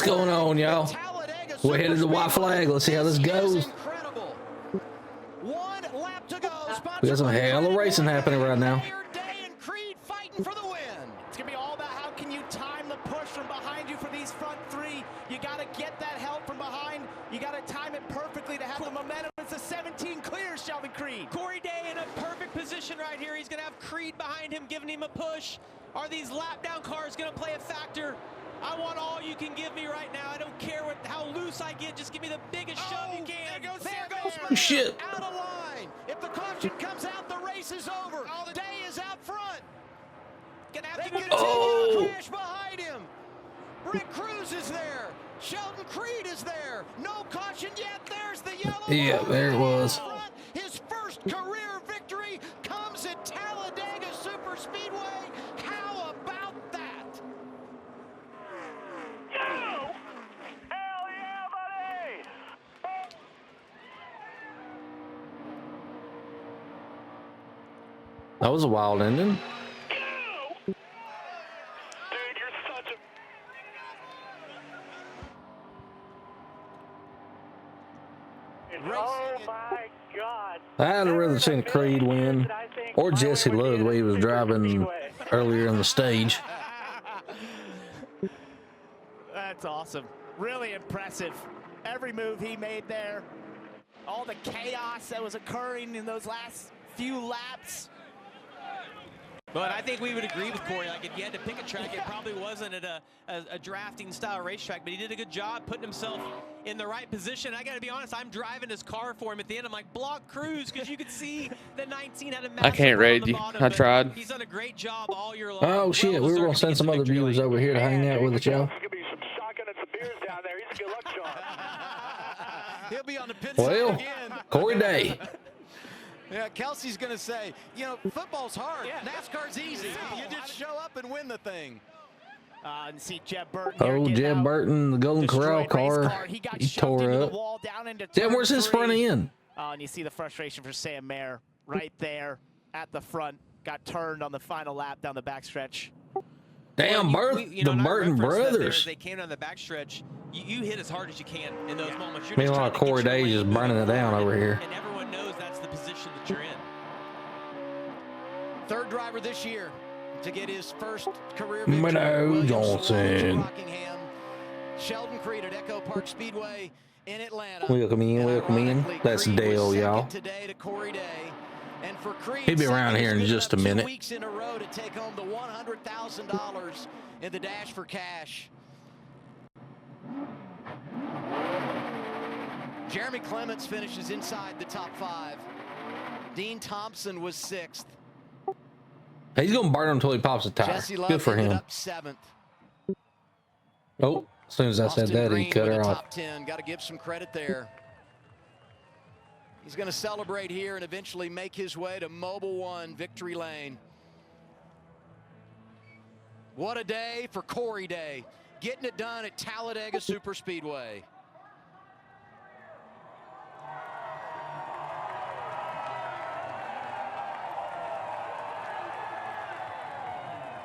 What's going on, y'all? We're headed to the white flag. Let's see how this goes. One lap to go. We got some hell of racing happening right now. Fighting for the win. It's gonna be all about how can you time the push from behind you for these front three. You got to get that help from behind. You got to time it perfectly to have the momentum. It's a 17 clear, Sheldon Creed. Corey Day in a perfect position right here. He's gonna have Creed behind him, giving him a push. Are these lap down cars gonna play a factor? I want all you can give me right now. I don't care how loose I get. Just give me the biggest shove you can. There goes Oh, shit. out of line. If the caution comes out, the race is over. Day is out front. Gonna have They to continue Oh. to crash behind him. Rick Cruz is there. Sheldon Creed is there. No caution yet. There's the yellow. Yeah, line. there it was. His first career victory comes at Talladega Superspeedway. How about that? Hell yeah, buddy! That was a wild ending. Dude, you're such a... Oh my God. I'd have rather seen Creed win, or Jesse Love the way he was driving earlier in the stage. That's awesome. Really impressive. Every move he made there. All the chaos that was occurring in those last few laps. But I think we would agree with Corey. Like, if you had to pick a track, it probably wasn't at a drafting style racetrack, but he did a good job putting himself in the right position. I got to be honest, I'm driving his car for him at the end. I'm like, block Cruz, because you could see the 19 had a massive I can't raid you. bottom, I but tried. He's done a great job all year long. Oh shit, we were gonna send some other viewers over here to hang out with us, y'all. There's gonna be some shotgun and some beers down there. He's a good luck charm. He'll be on the pit Well, side again. Corey Day. Yeah, Kelsey's going to say, you know, football's hard. NASCAR's easy. You just show up and win the thing. And see Jeb Burton. Oh, Jeb Burton, the Golden Corral car, he tore up. Jeb, where's his front end? And you see the frustration for Sam Mayer right there at the front. Got turned on the final lap down the backstretch. Damn, the Burton brothers. They came down the backstretch. You hit as hard as you can in those moments. You're Meanwhile, Corey Day just burning it down over here. And everyone knows that's the position that you're in. Third driver this year to get his first career Minnow victory. Johnson. Rockingham. Sheldon Creed at Echo Park Speedway in Atlanta. Welcome in, welcome in. That's Dale, y'all. Today to Corey Day. And for Creed, He'll be around here in just a minute. 2 weeks in a row to take home the $100,000 in the Dash for Cash. Jeremy Clements finishes inside the top 5. Dean Thompson was 6th. He's gonna burn him until he pops a tire. Jesse Love Good for ended him. up 7th. Oh, as soon as I said Austin that, he Green cut with her the off. top 10. Got to give some credit there. He's going to celebrate here and eventually make his way to Mobil 1 Victory Lane. What a day for Corey Day. Getting it done at Talladega Superspeedway.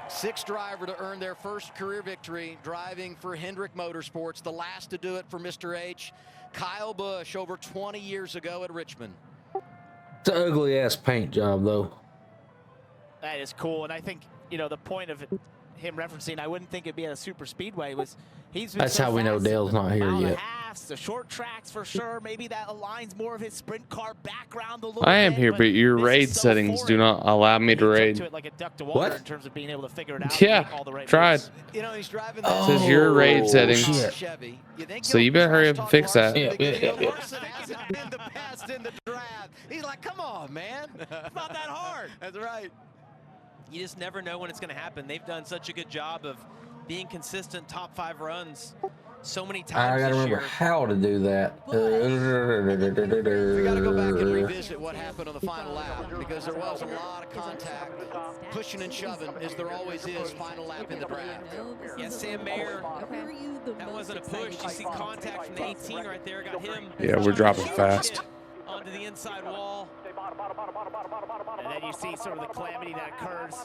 Sixth driver to earn their first career victory, driving for Hendrick Motorsports. The last to do it for Mr. H, Kyle Busch, over 20 years ago at Richmond. It's an ugly ass paint job, though. That is cool, and I think, you know, the point of him referencing, I wouldn't think it'd be at a super speedway, was he's been That's so how we know fast. Dale's not here Mile and a yet. half, the short tracks for sure. Maybe that aligns more of his sprint car background a little I am bit, here, but your this raid is so settings do foreign. not allow me He to took raid. to it like a duck to water What? in terms of being able to figure it out. and Yeah, make all the right tried. moves. You know, he's driving Oh, that. Says your raid settings. shit. Chevy. You think So he'll you better hurry up trash and fix talk that. Larson Yeah, because, yeah, you know, yeah. Larson hasn't been the best in the draft. He's like, come on, man. It's not that hard. That's right. You just never know when it's going to happen. They've done such a good job of being consistent top 5 runs so many times I gotta this remember year. how to do that. We got to go back and revisit what happened on the final lap because there was a lot of contact, pushing and shoving, as there always is final lap in the draft. Yeah, Sam Mayer, that wasn't a push. You see contact from the 18 right there, got him. Yeah, we're dropping fast. On to the inside wall. And then you see sort of the calamity that occurs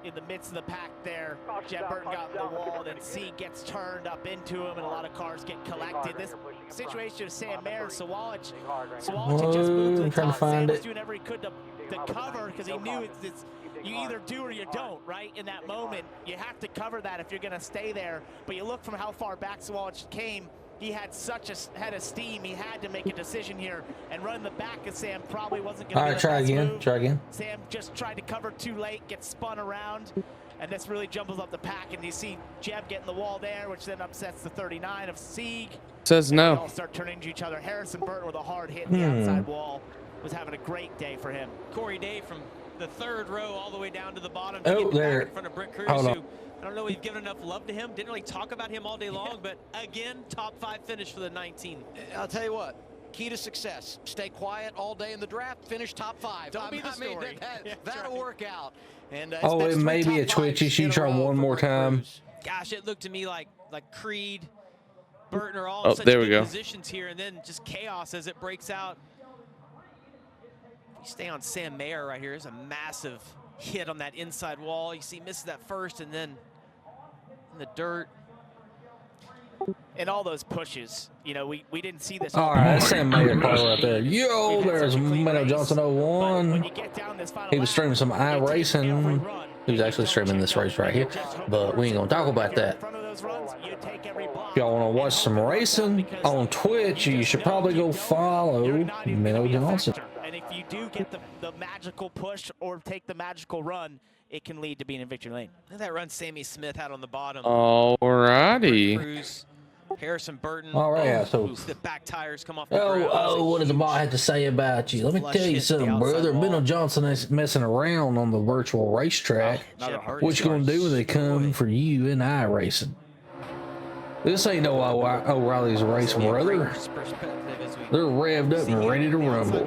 in the midst of the pack there. Jeb Burton got in the wall, then C gets turned up into him, and a lot of cars get collected. This situation of Sam Mayer and Sawallich just moved to the top. Sam was doing everything he could to cover, because he knew it's you either do or you don't, right? In that moment, you have to cover that if you're going to stay there. But you look from how far back Sawallich came, he had such a head of steam. He had to make a decision here, and running the back of Sam probably wasn't going to be the best move. Try again. Sam just tried to cover too late, gets spun around, and this really jumbles up the pack. And you see Jeb getting the wall there, which then upsets the 39 of Sieg. Says no. They all start turning to each other. Harrison Burton with a hard hit in the outside wall was having a great day for him. Corey Day from the third row all the way down to the bottom. Oh, there. In front of Brent Cruz, Hold who on. I don't know we've given enough love to him. Didn't really talk about him all day long, but again, top 5 finish for the 19. I'll tell you what, key to success, stay quiet all day in the draft, finish top 5. Don't be the story. That'll work out. And it may be a twitch issue. Try one more time. Gosh, it looked to me like Creed, Burton are all Oh, in such there we good go. positions here, and then just chaos as it breaks out. You stay on Sam Mayer right here. There's a massive hit on that inside wall. You see misses that first, and then in the dirt. And all those pushes, you know, we didn't see this. All right, that's Sam Mayer car right there. Yo, there's Minnow Johnson 01. He was streaming some iRacing. He was actually streaming this race right here, but we ain't gonna talk about that. If y'all want to watch some racing on Twitch, you should probably go follow Minnow Johnson. And if you do get the magical push or take the magical run, it can lead to being in victory lane. Look at that run Sammy Smith had on the bottom. Alrighty. Cruz, Harrison Burton. All right, so the back tires come off the ground. what does the bot have to say about you? Let me tell you something, brother. Minnow Johnson is messing around on the virtual racetrack. What you gonna do when they come for you in iRacing? This ain't no O'Reilly's race, brother. They're revved up and ready to rumble.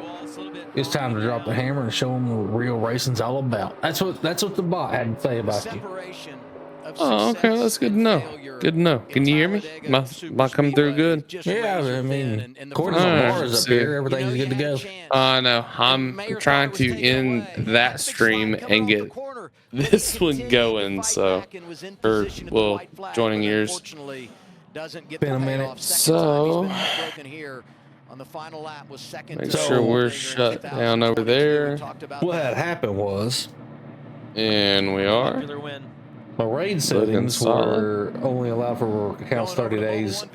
It's time to drop the hammer and show them what real racing's all about. That's what the bot had to say about you. Oh, okay, that's good to know. Good to know. Can you hear me? Am I coming through good? Yeah, I mean, according to the bars up here, everything's good to go. I know. I'm trying to end that stream and get this one going. So, joining yours. Been a minute. So, make sure we're shut down over there. What had happened was, and we are. my raid settings were only allowed for accounts 30 days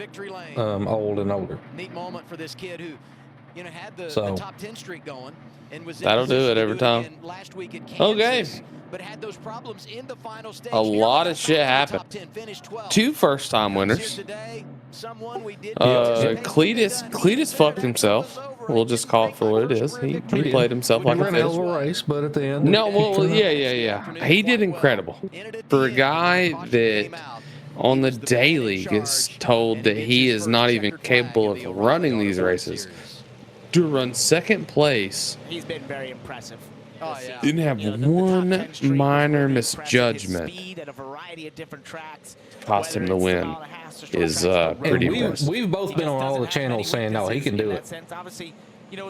old and older. Neat moment for this kid who, you know, had the top 10 streak going and was That'll do it every time. Last week at Kansas, Okay. but had those problems in the final stage. A lot of shit happened. 2 first-time winners. Cletus fucked himself. We'll just call it for what it is. He played himself like a ran a hell of a race, but at the end, no, well, yeah. He did incredible for a guy that on the daily gets told that he is not even capable of running these races. To run second place, he's been very impressive. didn't have one minor misjudgment. Cost him the win. Is pretty impressive. We've both been on all the channels saying, no, he can do it.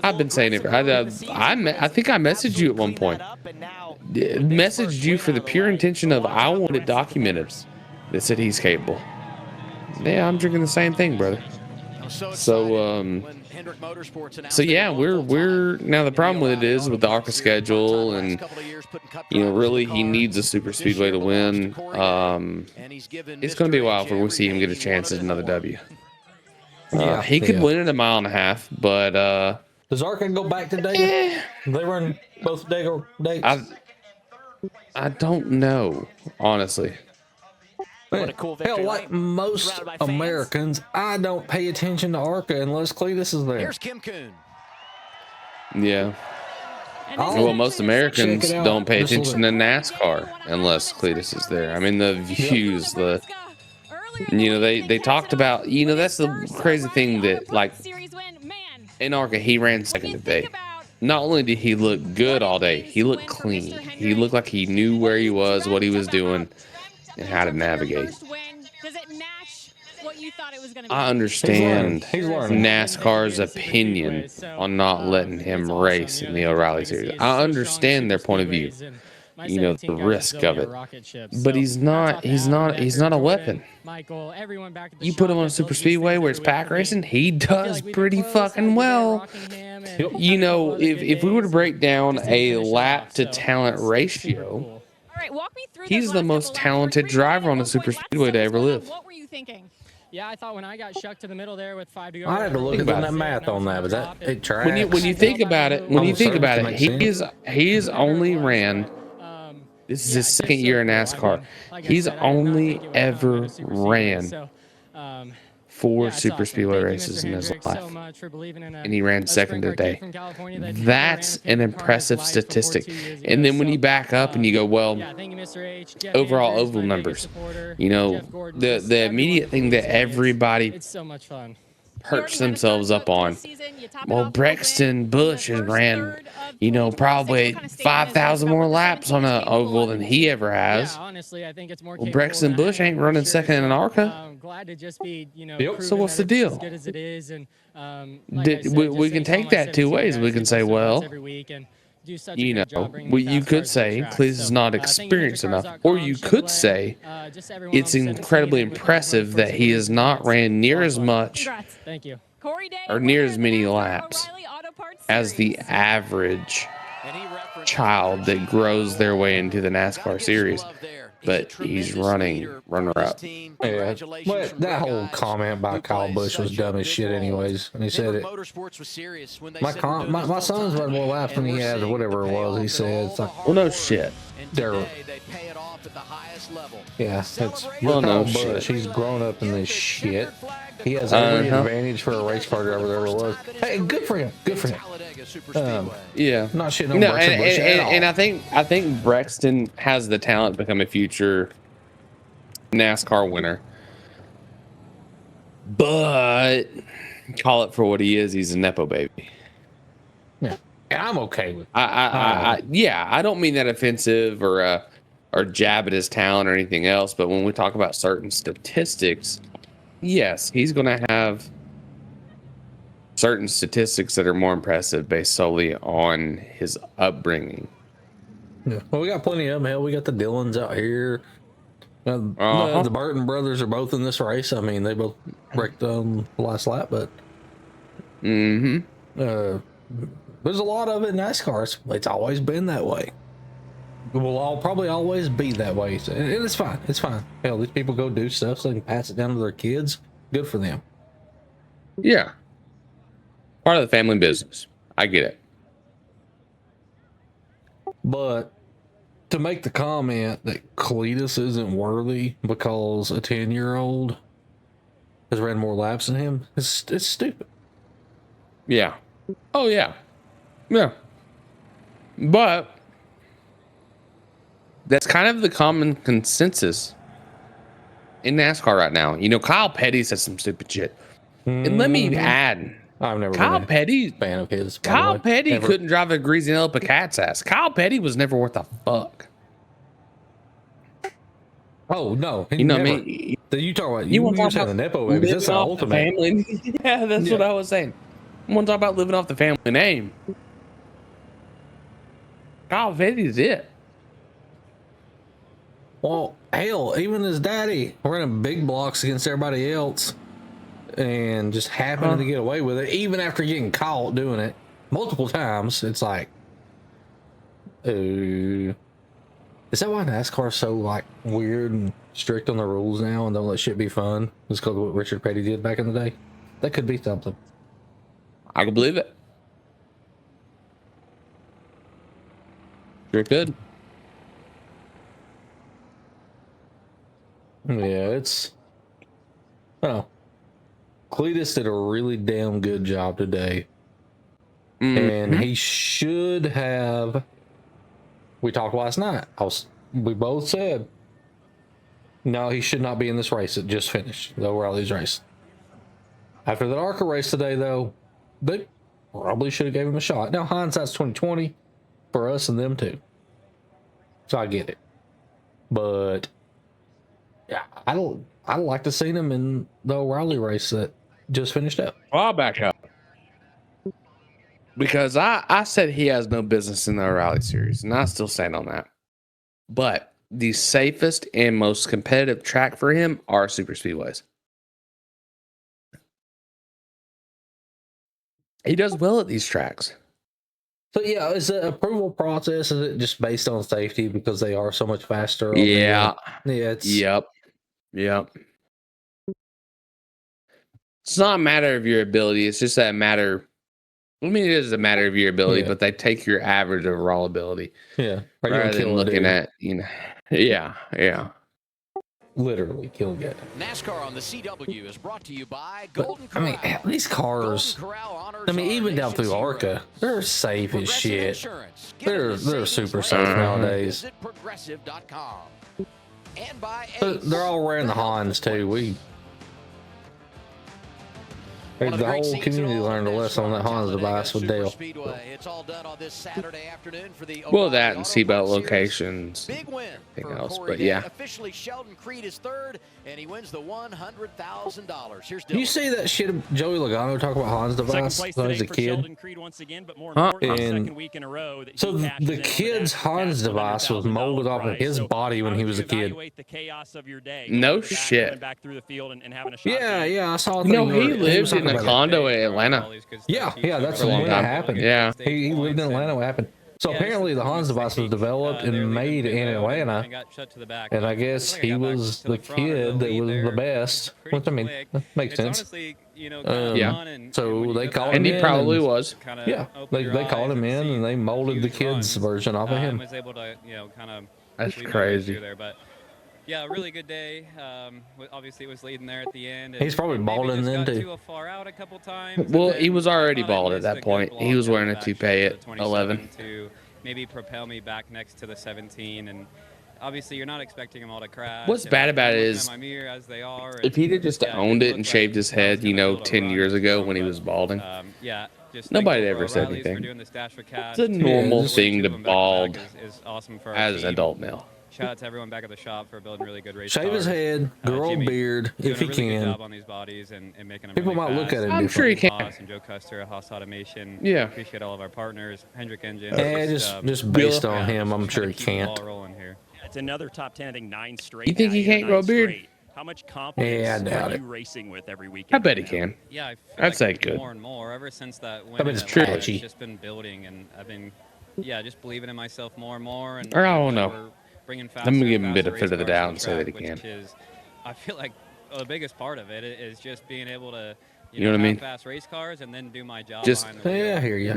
I've been saying it. I think I messaged you at one point. Messaged you for the pure intention of I want it documented that said he's capable. Yeah, I'm drinking the same thing, brother. So yeah, we're now the problem with it is with the Arca schedule, and you know, really he needs a super speedway to win. It's going to be a while before we see him get a chance at another W. He could win in a mile and a half, but does Arca go back today? They run both dates. I don't know, honestly. What a cool victory. Hell, like most Americans, I don't pay attention to Arca unless Cletus is there. Here's Kim Kuhn. Yeah. Well, most Americans don't pay attention to NASCAR unless Cletus is there. I mean, the views, you know, they talked about, you know, that's the crazy thing that, like, in Arca, he ran second today. Not only did he look good all day, he looked clean. He looked like he knew where he was, what he was doing, and how to navigate. you thought it was going to be. I understand He's learning. NASCAR's opinion on not letting him race in the O'Reilly Series. I understand their point of view. You know, the risk of it. But he's not a weapon. You put him on a super speedway where it's pack racing, he does pretty fucking well. You know, if we were to break down a lap to talent ratio, he's the most talented driver on a super speedway to ever live. What were you thinking? Yeah, I thought when I got shucked to the middle there with 5 to go. I had to look at that math on that, but that it tracks. When you think about it, he's only ran. This is his second year in NASCAR. He's only ever ran 4 super speedway races in his life, and he ran second today. That's an impressive statistic. And then when you back up and you go, well, overall oval numbers, you know, the immediate thing that everybody perks themselves up on. Well, Brexton Bush has ran, you know, probably 5,000 more laps on an oval than he ever has. Well, Brexton Bush ain't running second in an Arca. Glad to just be, you know, So what's the deal? as good as it is, and We can take that two ways. We can say, well, you know, you could say Cleese is not experienced enough, or you could say it's incredibly impressive that he has not ran near as much or near as many laps as the average child that grows their way into the NASCAR series. But he's running runner-up. Yeah, well, that whole comment by Kyle Busch was dumb as shit anyways. And he said it. My son's run more laps than he has or whatever it was. He said, it's like, Well, no shit. Yeah, it's Well, no Kyle Busch. shit. He's grown up in this shit. He has every advantage for a race car driver there ever was. Hey, good for him. Good for him. Yeah. Not shitting on No, Brexton Busch at all. and I think Brexton has the talent to become a future NASCAR winner. But call it for what he is. He's a nepo baby. Yeah, and I'm okay with it. I don't mean that offensive or jab at his talent or anything else. But when we talk about certain statistics, yes, he's going to have certain statistics that are more impressive based solely on his upbringing. Yeah. Well, we got plenty of them. Hell, we got the Dillons out here. The Burton brothers are both in this race. I mean, they both wrecked on the last lap, but there's a lot of it in NASCAR. It's always been that way. It will probably always be that way. So, and it's fine. It's fine. Hell, these people go do stuff so they can pass it down to their kids. Good for them. Yeah. Part of the family business. I get it. But to make the comment that Cletus isn't worthy because a 10-year-old has ran more laps than him, it's stupid. Yeah. Oh, yeah. Yeah. But that's kind of the common consensus in NASCAR right now. You know, Kyle Petty said some stupid shit. And let me add, I've never Kyle been Petty, a fan of his. Kyle Petty couldn't drive a greasy nail up a cat's ass. Kyle Petty was never worth a fuck. Oh no! You know never, what I mean? You talk about you were saying the nepo babies. That's the ultimate. Family. Yeah, that's what I was saying. I want to talk about living off the family name. Kyle Petty's it. Well, hell, even his daddy running big blocks against everybody else, and just happening to get away with it, even after getting caught doing it multiple times. It's like, is that why NASCAR's so like weird and strict on the rules now and don't let shit be fun? Just because of what Richard Petty did back in the day. That could be something. I can believe it. Sure could. Yeah, it's. Oh, Cletus did a really damn good job today, and he should have. We talked last night. We both said, no, he should not be in this race. It just finished the O'Reilly's race. After that Arca race today, though, they probably should have gave him a shot. Now hindsight's 2020 for us and them too, so I get it, but. Yeah, I I'd like to see him in the O'Reilly race that just finished up. Well, I'll back up. Because I said he has no business in the O'Reilly series, and I still stand on that. But the safest and most competitive track for him are super speedways. He does well at these tracks. So yeah, is the approval process, is it just based on safety because they are so much faster? Yeah. It's Yep. It's not a matter of your ability. It's just a matter. I mean, it is a matter of your ability, but they take your average overall ability. Yeah. Rather than looking at, yeah. Literally killing it. NASCAR on the CW is brought to you by Golden I mean, Corral. these cars, I mean, even down through Arca, they're safe as shit. They're super safe nowadays. Visit progressive.com. And by They're all wearing the Hans too. The whole community learned a lesson on that Hans device with Dale. It's all done on this Saturday afternoon for the Well, that and seatbelt locations. Big win Anything for else, Corey but yeah. Officially, Sheldon Creed is third, and he wins the $100,000. Here's You see that shit of Joey Logano talk about Hans device when he was a kid? And so the kid's Hans device was molded off of his body when he was a kid. No shit. Yeah, I saw. No, he lived in a condo in Atlanta. Yeah, that's when it happened. Yeah, he lived in Atlanta when it happened. So apparently the Hans device was developed and made in Atlanta, and I guess he was the kid that was the best. Which, I mean, that makes sense. Yeah. So they called him in. And he probably was. Yeah, they called him in and they molded the kids' version off of him. That's crazy. Yeah, a really good day. Obviously, it was leading there at the end. He's probably balding then too. Too far out a couple times. Well, he was already bald at that point. He was wearing a toupee at 11. To maybe propel me back next to the 17, and obviously you're not expecting them all to crash. What's bad about it is if he'd have just owned it and shaved his head, 10 years ago when he was balding. Nobody ever said anything. It's a normal thing to bald as an adult male. Shout out to everyone back at the shop for building really good race Shave his head, grow a beard if he can. People might look at it. I'm sure he can. And Joe Custer, Haas Automation. Yeah. Appreciate all of our partners. Hendrick Engine. Yeah, just based on him, I'm sure he can't. It's another top 10, I think 9 straight. You think he can't grow a beard? How much confidence are you racing with every weekend? I bet he can. Yeah, I'd say good. More and more ever since that win. I bet it's true. It's just been building, and I've been, just believing in myself more and more. And or I don't know. Let me give him a benefit of the doubt and say that he can. I feel like the biggest part of it is just being able to, you know what I mean? Fast race cars and then do my job. Just behind the wheel. I hear you.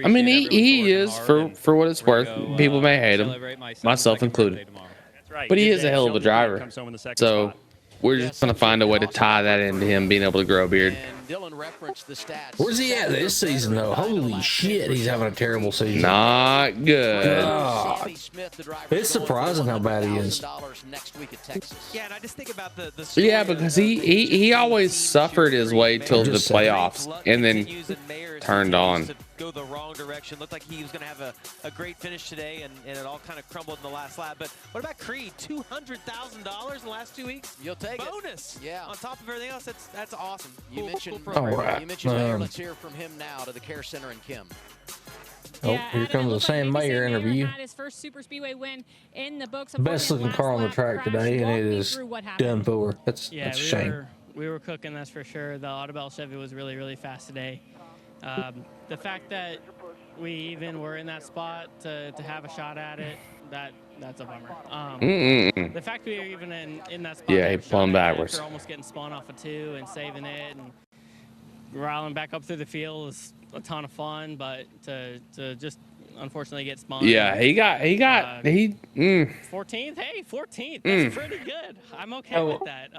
I mean, he is for what it's worth. People may hate him, myself included. But he is a hell of a driver. So we're just gonna find a way to tie that into him being able to grow a beard. Where's he at this season though? Holy shit, he's having a terrible season. Not good. God. It's surprising how bad he is. Yeah, and I just think about the Yeah, because he always suffered his way till the playoffs and then turned on. Go the wrong direction. Looked like he was going to have a great finish today, and it all kind of crumbled in the last lap. But what about Creed? $200,000 in the last 2 weeks. You'll take bonus. It. Yeah. On top of everything else, that's awesome. You mentioned. Cool right. You mentioned Mayor. Let's hear from him now to the Care Center in Kim. Oh, here comes the Sam Mayer interview. His first super speedway win in the books. Best looking car on the track today, and it is done for. That's a shame. We were cooking, that's for sure. The Audubon Chevy was really, really fast today. The fact that we even were in that spot to have a shot at it, that's a bummer. The fact we were even in that spot, he spun backwards. After almost getting spun off of 2 and saving it and riling back up through the field was a ton of fun, but to just unfortunately get spun. Yeah, he got 14th. Hey, 14th. That's pretty good. I'm okay with that.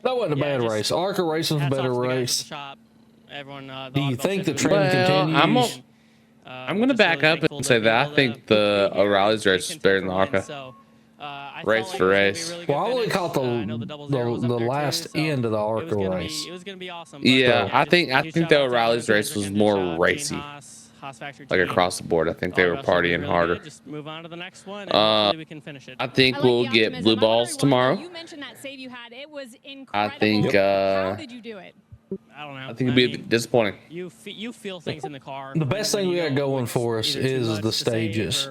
That wasn't a bad race. Arca race was a better race. Everyone, do you think the trend continues? I'm going to back up and say that I think the O'Reilly's race is better than the Arca. Race for race. Well, I only caught the last end of the Arca race. It was going to be awesome. Yeah, I think the O'Reilly's race was more racy. cost factor. Like across the board, I think they were partying really harder. Just move on to the next one, and hopefully we can finish it. I think we'll get blue balls tomorrow. You mentioned that save you had. It was incredible. I think. How did you do it? I don't know. I think it'd be disappointing. You feel things in the car. The best thing we got going for us is the stages.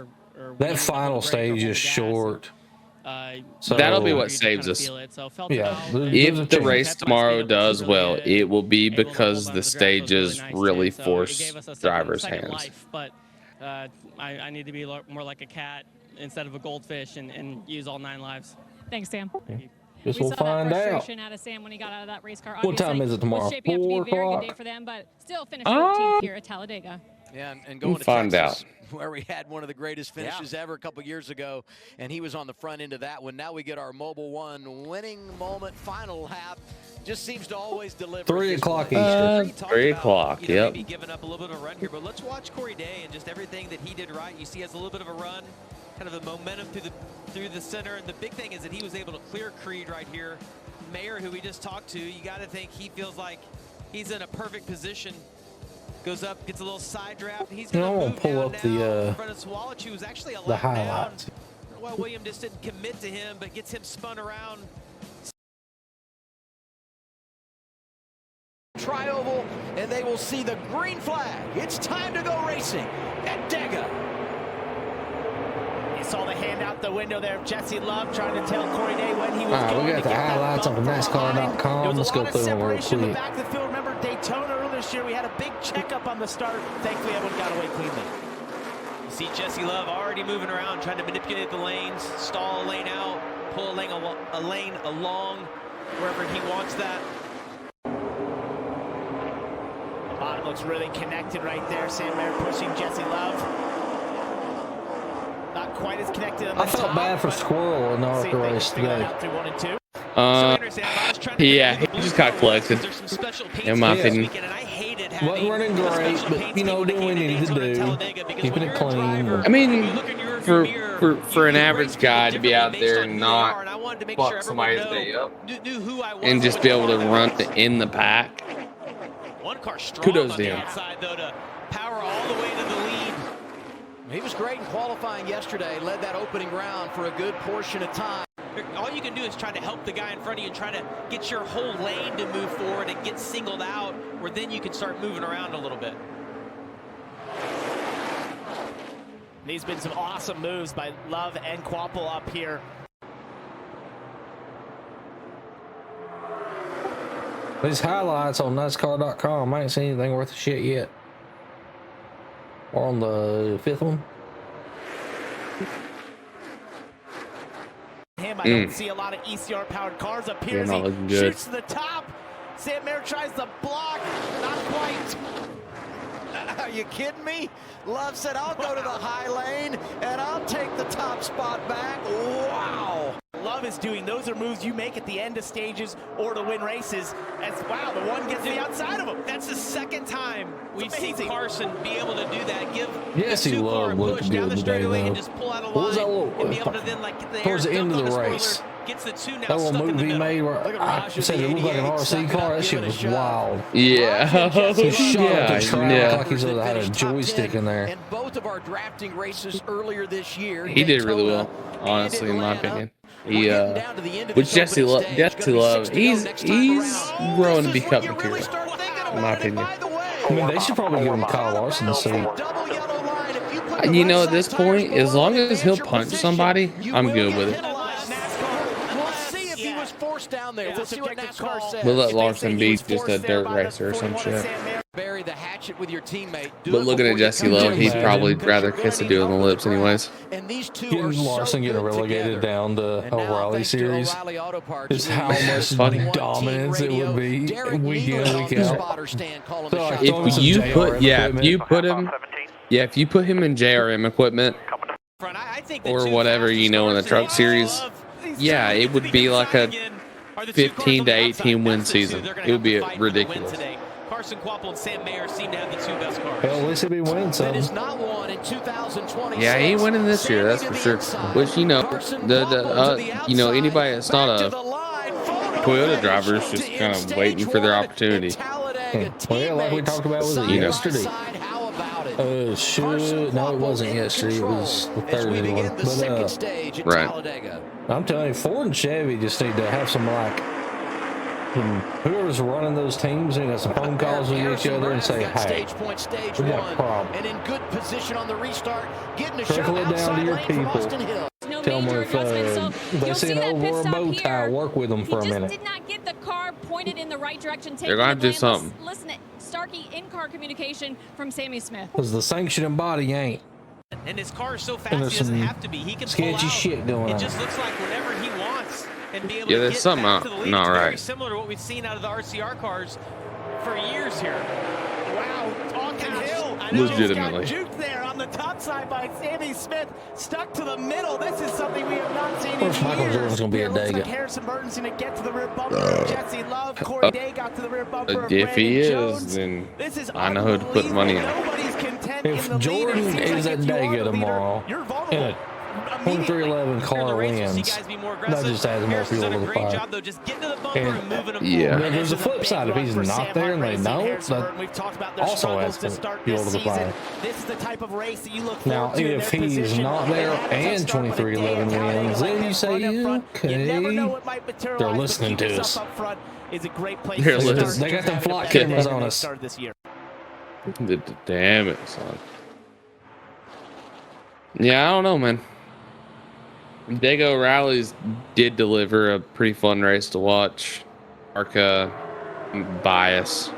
That final stage is short. So that'll be what saves us. Yeah. If the race tomorrow does well, it will be because the stages really force drivers' hands. But I need to be more like a cat instead of a goldfish and use all 9 lives. Thanks, Sam. Guess we'll find out. Out of Sam when he got out of that race car. What time is it tomorrow? 4 o'clock. Very good day for them, but still finished 14th here at Talladega. Yeah, and going to Texas, where we had one of the greatest finishes ever a couple years ago, and he was on the front end of that one. Now we get our Mobile One winning moment, final lap. Just seems to always deliver. 3 o'clock Eastern. 3 o'clock, yep. Maybe giving up a little bit of a run here, but let's watch Corey Day and just everything that he did right. You see, he has a little bit of a run, kind of the momentum through the center, and the big thing is that he was able to clear Creed right here. Mayer, who we just talked to, you got to think he feels like he's in a perfect position. Goes up, gets a little side draft. He's going to pull up the Swallow, who's actually a the highlights. Well, William just didn't commit to him, but gets him spun around. Tri-oval, and they will see the green flag. It's time to go racing at Dega. You saw the hand out the window there of Jesse Love trying to tell Corey Day when he was going. We got the highlights on NASCAR.com. Let's go through them real quick. Back of the field. Remember Daytona earlier this year? We had a big checkup on the start. Thankfully, everyone got away cleanly. You see Jesse Love already moving around, trying to manipulate the lanes, stall a lane out, pull a lane along wherever he wants that. The bottom looks really connected right there. Sam Mayer pushing Jesse Love. Not quite as connected on the I felt bad for Squirrel in the Arca race today. Yeah, he just got collected, in my opinion. Wasn't running great, but you know, doing what we needed to do, keeping it clean. I mean, for an average guy to be out there and not fuck somebody's day up and just be able to run in the pack, kudos to him. Power all the way to the lead. He was great in qualifying yesterday, led that opening round for a good portion of time. All you can do is try to help the guy in front of you and try to get your whole lane to move forward and get singled out, where then you can start moving around a little bit. These been some awesome moves by Love and Quapple up here. These highlights on NASCAR.com, I ain't seen anything worth a shit yet. Or on the 5th one. I don't see a lot of ECR powered cars up here as he shoots to the top. Sam Mayer tries to block, not quite. Are you kidding me? Love said, I'll go to the high lane and I'll take the top spot back. Wow. Love is doing, those are moves you make at the end of stages or to win races. As wow, the one gets the outside of him. That's the second time we've seen Carson be able to do that. Give Jesse Love looked good today, though. And just pull out a line and be able to then like get the towards the end of the race. Gets the two now that little move he made where I said it looked like an RC car. That shit was wild. Yeah. He shot the track like he sort of had a joystick in there. In both of our drafting races earlier this year, he did really well, honestly, in my opinion. He with Jesse Love, he's growing to be Cup material, in my opinion. I mean, they should probably give him Kyle Larson to see. You know, at this point, as long as he'll punch somebody, I'm good with it. Down there. We'll see what NASCAR says. We'll let Larson be just a dirt racer or some shit. Bury the hatchet with your teammate. But looking at Jesse Love, he'd probably rather kiss a dude on the lips anyways. And these two getting Larson getting relegated down to O'Reilly series is how much dominance it would be week in, week out. If you put him in JRM equipment or whatever, you know, in the truck series, yeah, it would be like a 15 to 18 win season. It would be ridiculous. Carson Quapple and Sam Mayer seem to have the two best cars. Hell, at least he'll be winning something. Yeah, he ain't winning this year, that's for sure. Which, you know, you know, anybody that's not a Toyota driver is just kind of waiting for their opportunity. Well, yeah, like we talked about with it yesterday. No, it wasn't yesterday. It was the third one. But right. I'm telling you, Ford and Chevy just need to have some whoever's running those teams, they got some phone calls with each other and say, "Hey, we got a problem." And in good position on the restart, getting a trickle it down to your people. Tell them if they see an over a bow tie, work with them for a minute. Did not get the car pointed in the right direction. They're gonna do something. Listen to Starkey in-car communication from Sammy Smith. Because the sanctioning body ain't. And his car is so fast, he doesn't have to be. He can sketchy pull out. Shit going on. It just looks like whenever he wants and be able yeah, to there's get something back to the lead. not It's right. very similar to what we've seen out of the RCR cars for years here. Wow, on the hill. Legitimately. Juked there on the top side by Sammy Smith, stuck to the middle. This is something we have not seen in years. Michael Jordan's going to be a Looks Dega. like Harrison Burton's going to get to the rear bumper. Jesse Love, Corey Day got to the rear bumper. If he Jones. is, then This is I know who to put money on. Nobody's content If in the Jordan lead. is at Dega tomorrow, you're in vulnerable. a 2311 car wins, that just adds more fuel to the fire. And there's a flip side. If he's not there and they don't, that also adds fuel to the fire. This is the type of race that you look Now, if he's not there and 2311 wins, then you say, okay, they're listening to us. They got them flock cameras on us. Damn it, son. Yeah, I don't know, man. Dago rallies did deliver a pretty fun race to watch. Arca bias.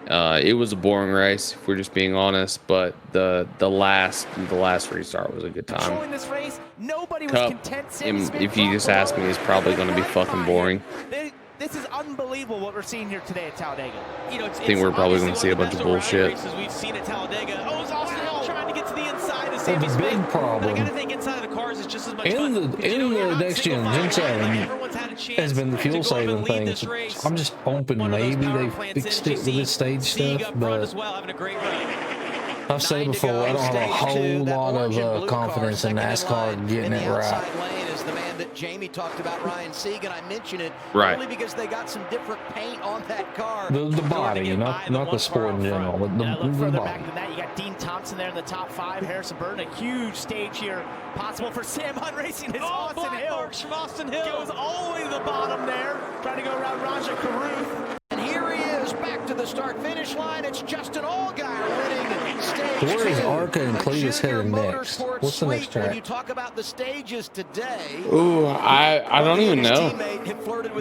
It was a boring race, if we're just being honest, but the last restart was a good time. Cup, if you just ask me, is probably going to be fucking boring. This is unbelievable what we're seeing here today at Talladega. You know, I think we're probably going to see a bunch of bullshit. We've seen at Talladega. Oh, it's Austin Hill trying to get to the inside of The Sammy Smith. big problem I gotta think inside of the cars is just as much in fun. the next gen, Gen 7 has been the fuel saving thing. I'm just hoping maybe they fixed it with this stage stuff, but I've said before, I don't have a whole lot of confidence in NASCAR getting it right. The man that Jamie talked about, Ryan Segan, I mention it only because they got some different paint on that car. The body, not the sport in general, but the further body. back than that, you got Dean Thompson there in the top 5. Harrison Burton, a huge stage here, possible for Sam Hunt Racing. His Austin Hill from Austin Hill goes all the way to the bottom there, trying to go around Raja Caruth. And here he is, back to the start-finish line. It's Justin Allgaier winning stage 2. Where is Arca and Cletus headed next? What's the next track? When you talk about the stages today, Ooh, I don't even know.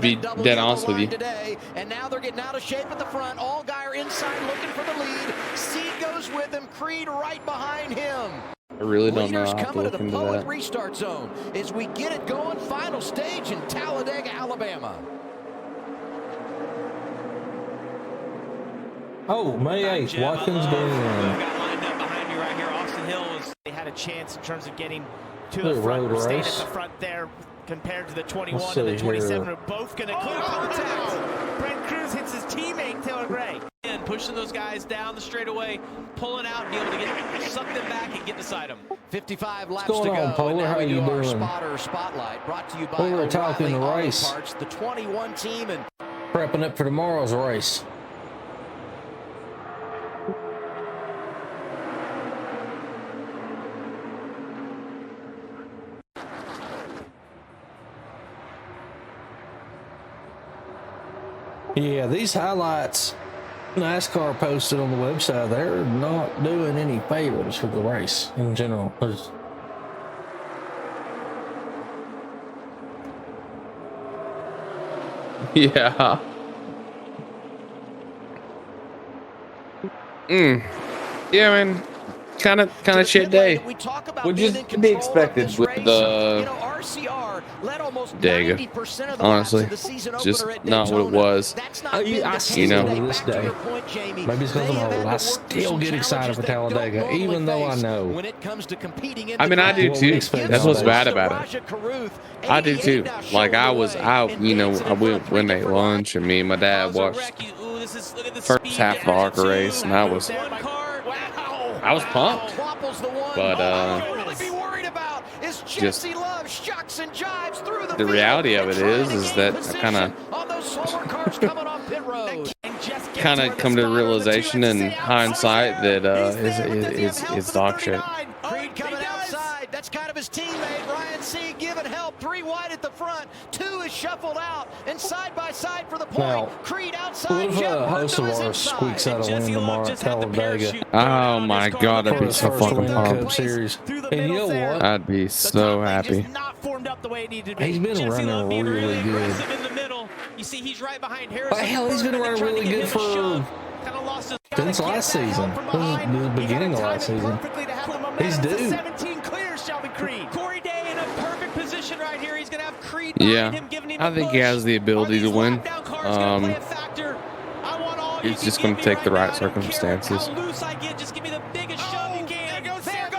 Be dead honest with you. today, and now they're getting out of shape at the front. Allgaier inside looking for the lead. Seed goes with him. Creed right behind him. I really don't know. Leaders I have to coming to look the into public that. restart zone as we get it going. Final stage in Talladega, Alabama. Oh, May 8th, Watkins going in. Got lined up behind you right here. Austin Hill was. They had a chance in terms of getting to the front. Stayed at the front there compared to the 21 and the 27 are both going to clear contact. Brent Cruz hits his teammate Taylor Gray. And pushing those guys down the straightaway, pulling out, and be able to suck them back and get beside them. 55 laps What's to going go. on, Polar? How you doing? Spotter spotlight brought to you by We were talking O'Reilly the Auto race. Parts, the 21 team, and Prepping up for tomorrow's race. Yeah, these highlights NASCAR posted on the website, they're not doing any favors for the race in general. Yeah. Yeah, man. Kind of shit day. Would just be expected with the Dega. Honestly, just not what it was. I still, to this day, maybe it's because I'm old, I still get excited for Talladega, even though I know. I mean, I do too. That's what's bad about it. I do too. Like I went ate lunch, and me and my dad watched first half of the Arca race, and I was pumped. But just the reality of it is that I kind of kind of come to the realization in hindsight that it's dog shit. Creed coming outside. That's kind of his teammate. Ryan C. giving help. 3 wide at the front. 2 is shuffled out. And side by side for the point. Now, Creed outside. what if a host of ours squeaks out a win tomorrow at Talladega? Oh my God, I'd be so fucking pumped. Series. And you know what? I'd be so happy. He's been running really good. You see, he's right behind Harrison. Hell, he's been running really good for since last season. This is the beginning of last season. He's due. 17 clears Shelby Creed. Corey Day in a perfect position right here. He's gonna have Creed. Yeah, I think he has the ability to win. He's just going to take the right circumstances.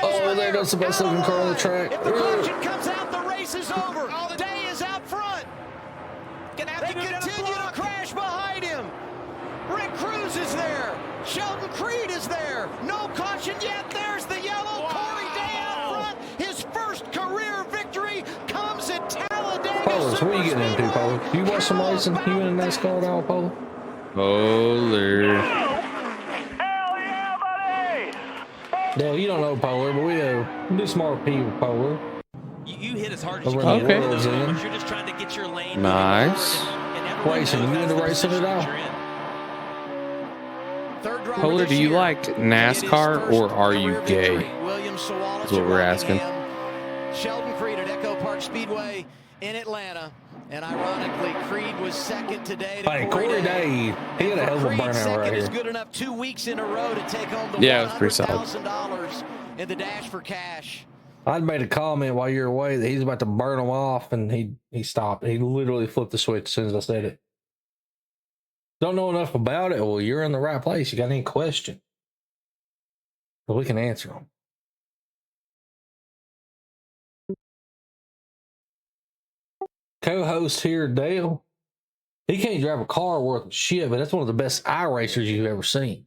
Oh, there goes the best looking car on the track. If the caution comes out, the race is over. Day is out front. They continue to crash behind him. Rick Cruz is there. Sheldon Creed is there. No caution yet. There's the yellow. Corey Day out front. His first career victory comes at Talladega. Pollers, what are you getting into, Polar? You watch some racing? You in a NASCAR now, Polar? Polar. Hell yeah, buddy! Dale, you don't know Polar, but we do. We smart people, Polar. You hit as hard as you Over can. in the world's end. You're just trying to get your lane. Nice. Racing, you into racing at all? Polar, do you like NASCAR or are you gay? That's what we're asking. Sheldon Creed at Echo Park Speedway in Atlanta. And ironically, Creed was second today. Hey, Corey Day, he had a hell of a burnout right is here. good enough 2 weeks in a row to take home the Yeah, it was pretty solid. $100,000 in the dash for cash. I'd made a comment while you were away that he's about to burn him off, and he stopped. He literally flipped the switch as soon as I said it. Don't know enough about it? Well, you're in the right place. You got any question? Well, we can answer them. Co-host here, Dale. He can't drive a car worth shit, but that's one of the best iRacers you've ever seen.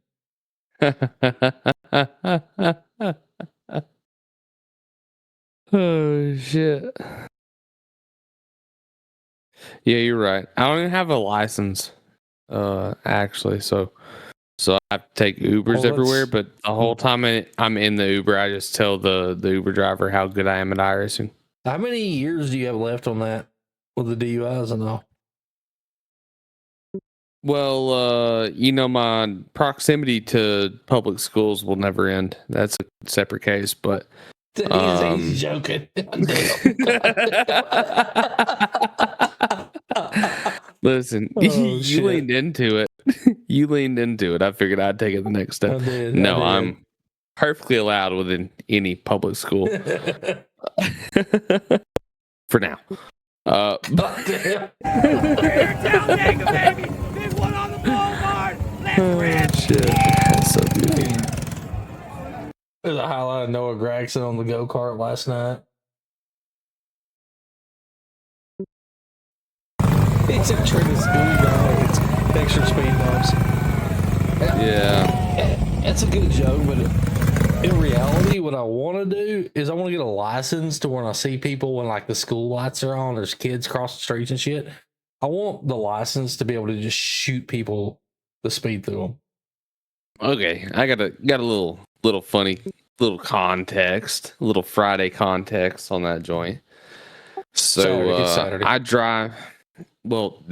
Oh shit. Yeah, you're right. I don't even have a license, actually. So I have to take Ubers everywhere. But the whole time I'm in the Uber, I just tell the Uber driver how good I am at iRacing. How many years do you have left on that with the DUIs and all? Well, my proximity to public schools will never end. That's a separate case, but he's joking. Listen, you leaned into it. You leaned into it. I figured I'd take it the next step. No, I'm perfectly allowed within any public school. For now. Talladega, baby. Big one on the boulevard. Let's shit. That's so beautiful. There's a highlight of Noah Gregson on the go-kart last night. It's a tricky speed though. It's extra speed bumps. Yeah. It's a good joke, but in reality, what I want to do is I want to get a license to when I see people when like the school lights are on, there's kids crossing the streets and shit. I want the license to be able to just shoot people the speed through them. Okay, I got a little funny little context, little Friday context on that joint. So Saturday. I drive. Well,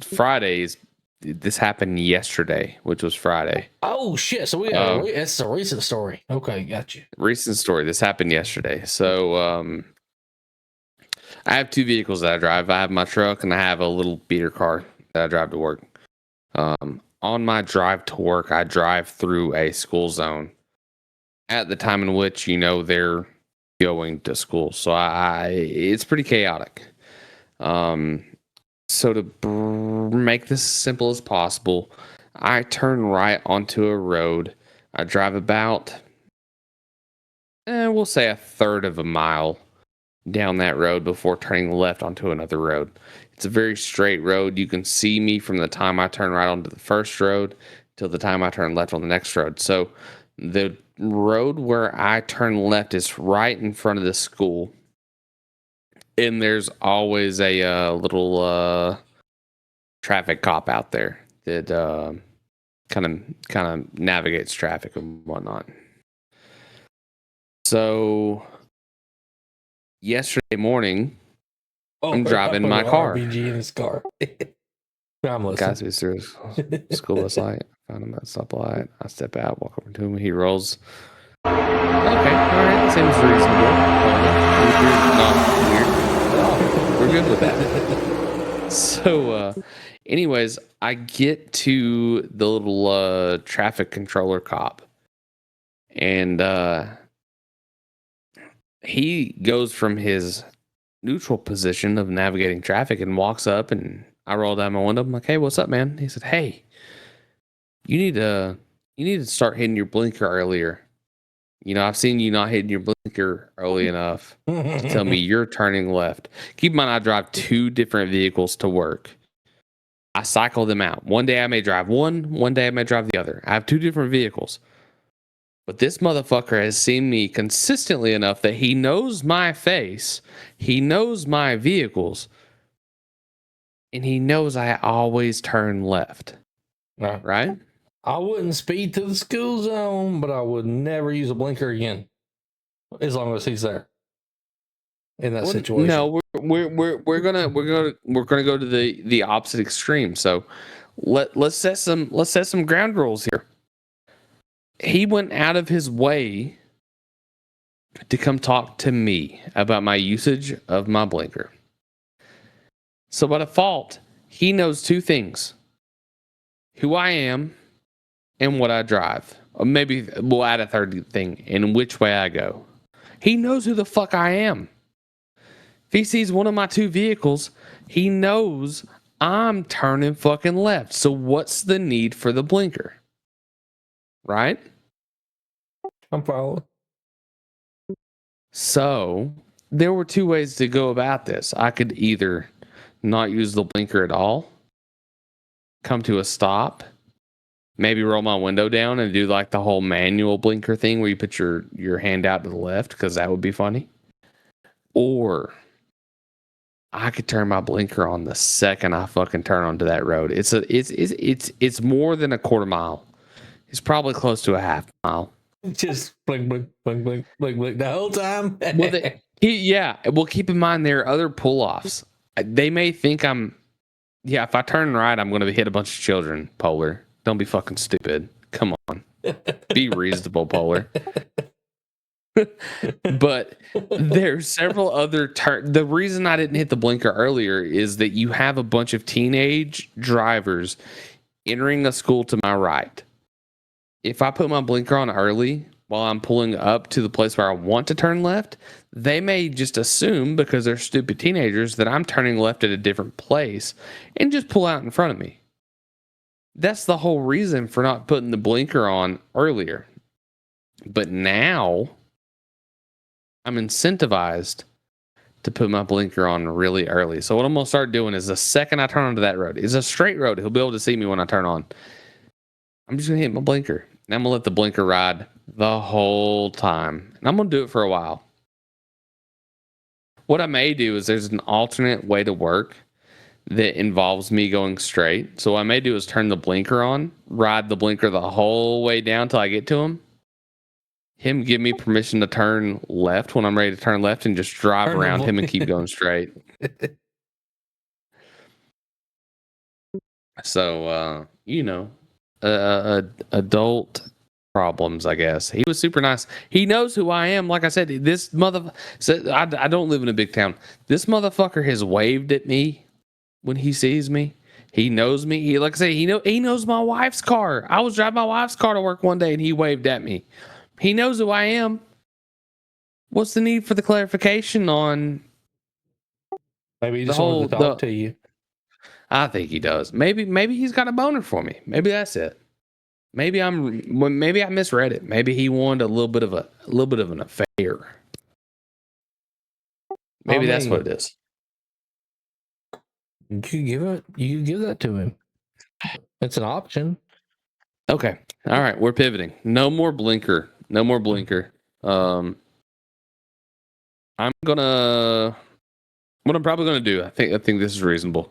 Fridays. This happened yesterday, which was Friday. Oh shit! So we got it's a recent story. Okay, got you. Recent story. This happened yesterday. So I have 2 vehicles that I drive. I have my truck and I have a little beater car that I drive to work. On my drive to work, I drive through a school zone at the time in which they're going to school. So it's pretty chaotic. So to make this as simple as possible, I turn right onto a road. I drive about, we'll say a third of a mile down that road before turning left onto another road. It's a very straight road. You can see me from the time I turn right onto the first road till the time I turn left on the next road. So the road where I turn left is right in front of the school. And there's always a little traffic cop out there that kind of navigates traffic and whatnot. So yesterday morning, I'm driving my car. RPG in his car. I'm listening. Guys, we through school bus light. Found him at stoplight. I step out, walk over to him. He rolls. Okay, all right, seems reasonable. Not weird. We're good with that. So, anyways, I get to the little traffic controller cop, and he goes from his neutral position of navigating traffic and walks up, and I roll down my window. I'm like, "Hey, what's up, man?" He said, "Hey, you need to start hitting your blinker earlier. You know, I've seen you not hitting your blinker early enough to tell me you're turning left." Keep in mind, I drive 2 different vehicles to work. I cycle them out. One day I may drive one day I may drive the other. I have 2 different vehicles. But this motherfucker has seen me consistently enough that he knows my face, he knows my vehicles, and he knows I always turn left. Right? I wouldn't speed to the school zone, but I would never use a blinker again, as long as he's there in that situation. No, we're gonna go to the opposite extreme. So let's set some ground rules here. He went out of his way to come talk to me about my usage of my blinker. So by default, he knows 2 things: who I am and what I drive. Or maybe we'll add a third thing, and which way I go. He knows who the fuck I am. If he sees one of my 2 vehicles, he knows I'm turning fucking left. So what's the need for the blinker? Right? I'm following. So there were 2 ways to go about this. I could either not use the blinker at all, come to a stop, maybe roll my window down and do like the whole manual blinker thing where you put your hand out to the left, because that would be funny. Or I could turn my blinker on the second I fucking turn onto that road. It's more than a quarter mile. It's probably close to a half mile. Just blink, blink, blink, blink, blink, blink the whole time. Well, keep in mind there are other pull-offs. They may think if I turn right, I'm going to hit a bunch of children, Polar. Don't be fucking stupid. Come on. Be reasonable, Polar. But there's several other the reason I didn't hit the blinker earlier is that you have a bunch of teenage drivers entering a school to my right. If I put my blinker on early while I'm pulling up to the place where I want to turn left, they may just assume, because they're stupid teenagers, that I'm turning left at a different place and just pull out in front of me. That's the whole reason for not putting the blinker on earlier. But now I'm incentivized to put my blinker on really early. So what I'm going to start doing is the second I turn onto that road, it's a straight road. He'll be able to see me when I turn on. I'm just going to hit my blinker. And I'm going to let the blinker ride the whole time. And I'm going to do it for a while. What I may do is there's an alternate way to work that involves me going straight. So what I may do is turn the blinker on, ride the blinker the whole way down till I get to him give me permission to turn left when I'm ready to turn left, and just drive around him and keep going straight. So, adult problems, I guess. He was super nice. He knows who I am. Like I said, this I don't live in a big town. This motherfucker has waved at me when he sees me. He knows me. Like I say, he knows my wife's car. I was driving my wife's car to work one day, and he waved at me. He knows who I am. What's the need for the clarification on? Maybe he just wanted to talk to you. I think he does. Maybe he's got a boner for me. Maybe that's it. Maybe I misread it. Maybe he wanted a little bit of an affair. Maybe that's what it is. You give that to him. It's an option. Okay. All right. We're pivoting. No more blinker. I'm probably gonna do. I think this is reasonable.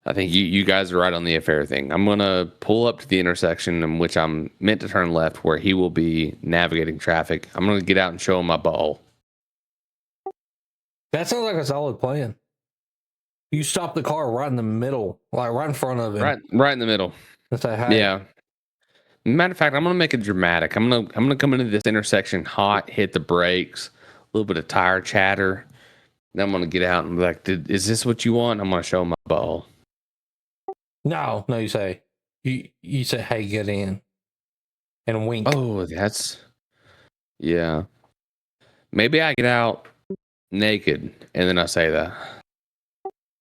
I think you guys are right on the affair thing. I'm going to pull up to the intersection in which I'm meant to turn left, where he will be navigating traffic. I'm going to get out and show him my butthole. That sounds like a solid plan. You stop the car right in the middle, like right in front of him. Right in the middle. Let's say, hey. Yeah. Matter of fact, I'm going to make it dramatic. I'm going to come into this intersection hot, hit the brakes, a little bit of tire chatter. Then I'm going to get out and be like, is this what you want? I'm going to show him my butthole. No, you say, you say, hey, get in, and wink. Oh, yeah. Maybe I get out naked and then I say that.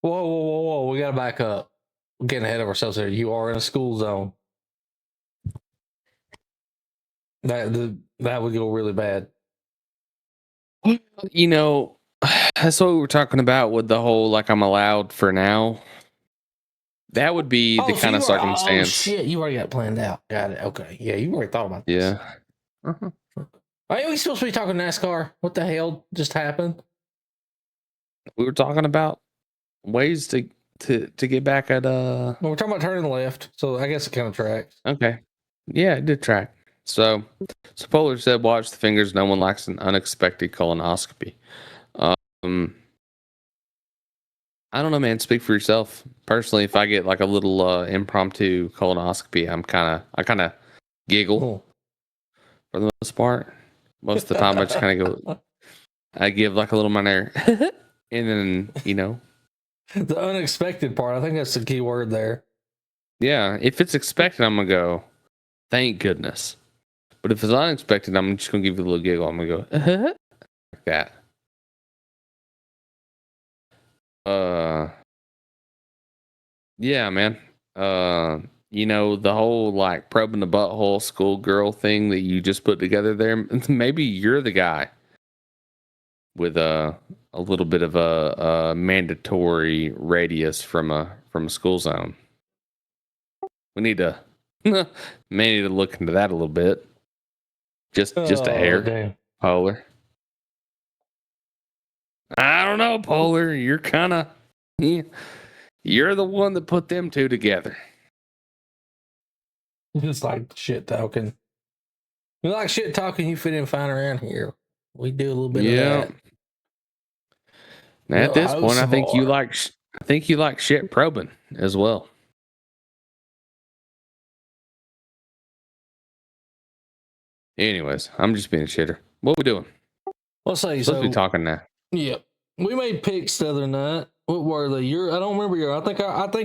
Whoa! We gotta back up. We're getting ahead of ourselves here. You are in a school zone. That would go really bad. You know, that's what we were talking about with the whole like I'm allowed for now. That would be the kind of circumstance. Oh shit! You already got it planned out. Got it. Okay. Yeah, you already thought about this. Yeah. Uh-huh. Are we supposed to be talking NASCAR? What the hell just happened? We were talking about ways to get back at Well, we're talking about turning left, so I guess it kind of tracks. Okay. Yeah, it did track. So Polar said, "Watch the fingers. No one likes an unexpected colonoscopy." I don't know, man. Speak for yourself. Personally, if I get like a little impromptu colonoscopy, I kind of giggle for the most part. Most of the time, I just kind of go. I give like a little minor, and then the unexpected part. I think that's the key word there. Yeah, if it's expected, I'm gonna go, thank goodness. But if it's unexpected, I'm just gonna give you a little giggle. I'm gonna go like that. Yeah, man. The whole like probing the butthole schoolgirl thing that you just put together there. Maybe you're the guy with a little bit of a mandatory radius from a school zone. We need to need to look into that a little bit. Just a hair. Damn. Polar. I don't know, Polar. You're kind of you're the one that put them two together. Just like shit talking. You like shit talking, you fit in fine around here. We do a little bit of that. Now, at this point, I think you like shit probing as well. Anyways, I'm just being a shitter. What are we doing? Let's say supposed to be talking now. Yeah, we made picks the other night. What were they? I don't remember your. I think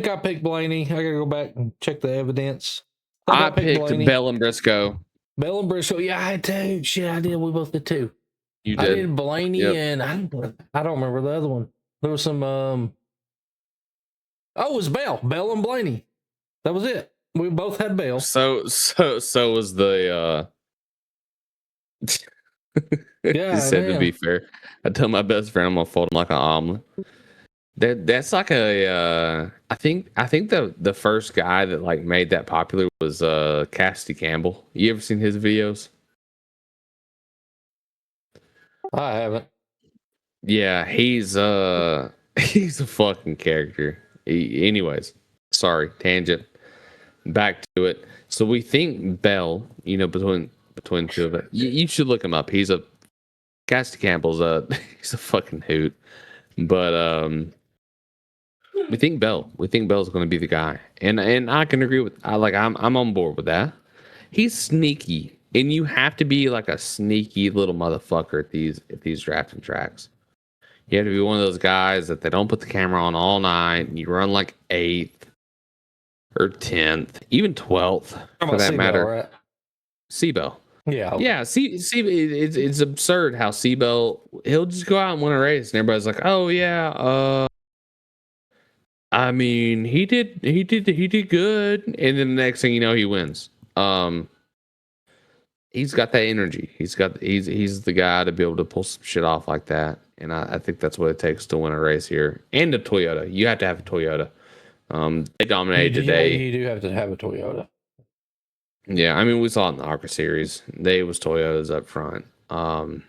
I picked Blaney. I gotta go back and check the evidence. I picked Bell and Briscoe. Bell and Briscoe. Yeah, I had two. Shit, I did. We both did two. You did. I did Blaney and I don't remember the other one. There was some. Oh, it was Bell. Bell and Blaney. That was it. We both had Bell. So was the. Yeah, he said to be fair, I tell my best friend I'm gonna fold him like an omelet. That's like a. I think the first guy that like made that popular was Cassidy Campbell. You ever seen his videos? I haven't. Yeah, he's a fucking character. Anyways, sorry, tangent. Back to it. So we think Bell, between two of it. You should look him up. Cassidy Campbell's he's a fucking hoot. But we think Bell's going to be the guy, and I can agree with. I'm on board with that. He's sneaky, and you have to be like a sneaky little motherfucker at these drafting tracks. You have to be one of those guys that they don't put the camera on all night, and you run like 8th or 10th, even 12th for that matter. Right? Seabell. Yeah. Yeah. It's absurd how Seabell, he'll just go out and win a race, and everybody's like, "Oh yeah, I mean, he did good," and then the next thing you know, he wins. He's got that energy. He's the guy to be able to pull some shit off like that, and I think that's what it takes to win a race here. And a Toyota, you have to have a Toyota. They dominated today. You do have to have a Toyota. Yeah, I mean, we saw it in the Arca series. They was Toyotas up front. Polar,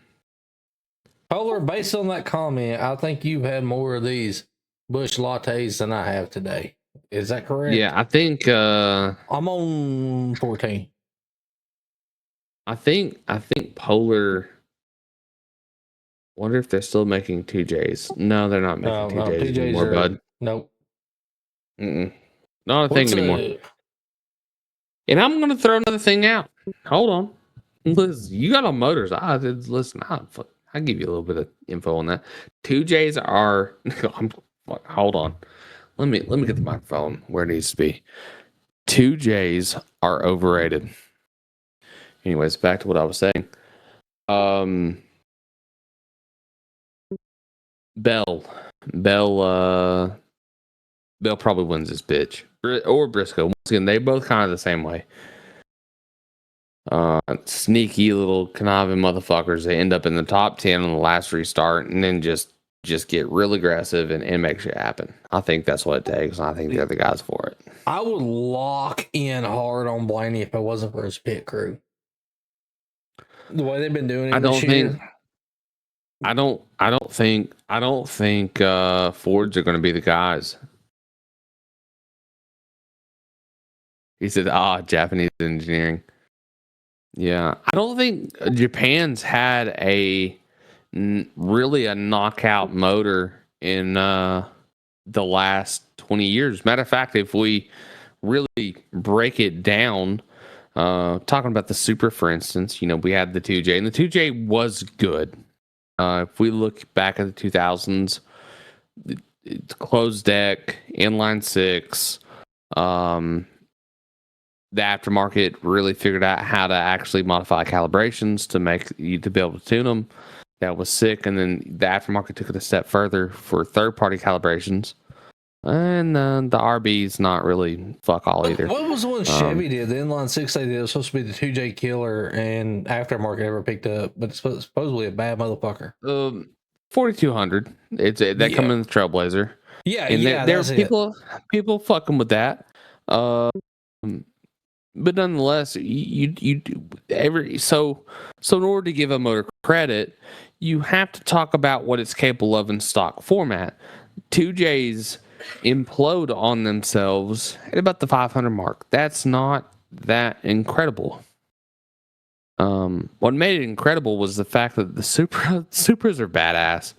based on that comment, I think you've had more of these Busch lattes than I have today. Is that correct? Yeah, I think I'm on 14. I think Polar. Wonder if they're still making 2Js. No, they're not making 2Js anymore, bud. Nope. Not a thing anymore. And I'm gonna throw another thing out. Hold on. Listen, you got on motors. Listen, I'll give you a little bit of info on that. 2Js are hold on. Let me get the microphone where it needs to be. 2Js are overrated. Anyways, back to what I was saying. Bell probably wins this bitch. Or Briscoe. Once again, they both kind of the same way. Sneaky little conniving motherfuckers. They end up in the top 10 on the last restart and then just get real aggressive and make shit happen. I think that's what it takes. And I think they're the guys for it. I would lock in hard on Blaney if it wasn't for his pit crew. The way they've been doing it this year. I don't think Fords are going to be the guys. He said, Japanese engineering. Yeah, I don't think Japan's had really a knockout motor in the last 20 years. Matter of fact, if we really break it down, talking about the Supra, for instance, we had the 2J, and the 2J was good. If we look back at the 2000s, it's closed deck, inline six, the aftermarket really figured out how to actually modify calibrations to make you to be able to tune them. That was sick. And then the aftermarket took it a step further for third-party calibrations. And the RB's not really fuck all either. What was the one Chevy did? The inline six they did, it was supposed to be the 2J killer, and aftermarket never picked up, but it's supposedly a bad motherfucker. 4200. That come in the Trailblazer. Yeah, and there are people fucking with that. But nonetheless, so in order to give a motor credit, you have to talk about what it's capable of in stock format. 2Js implode on themselves at about the 500 mark. That's not that incredible. What made it incredible was the fact that the Supras are badass.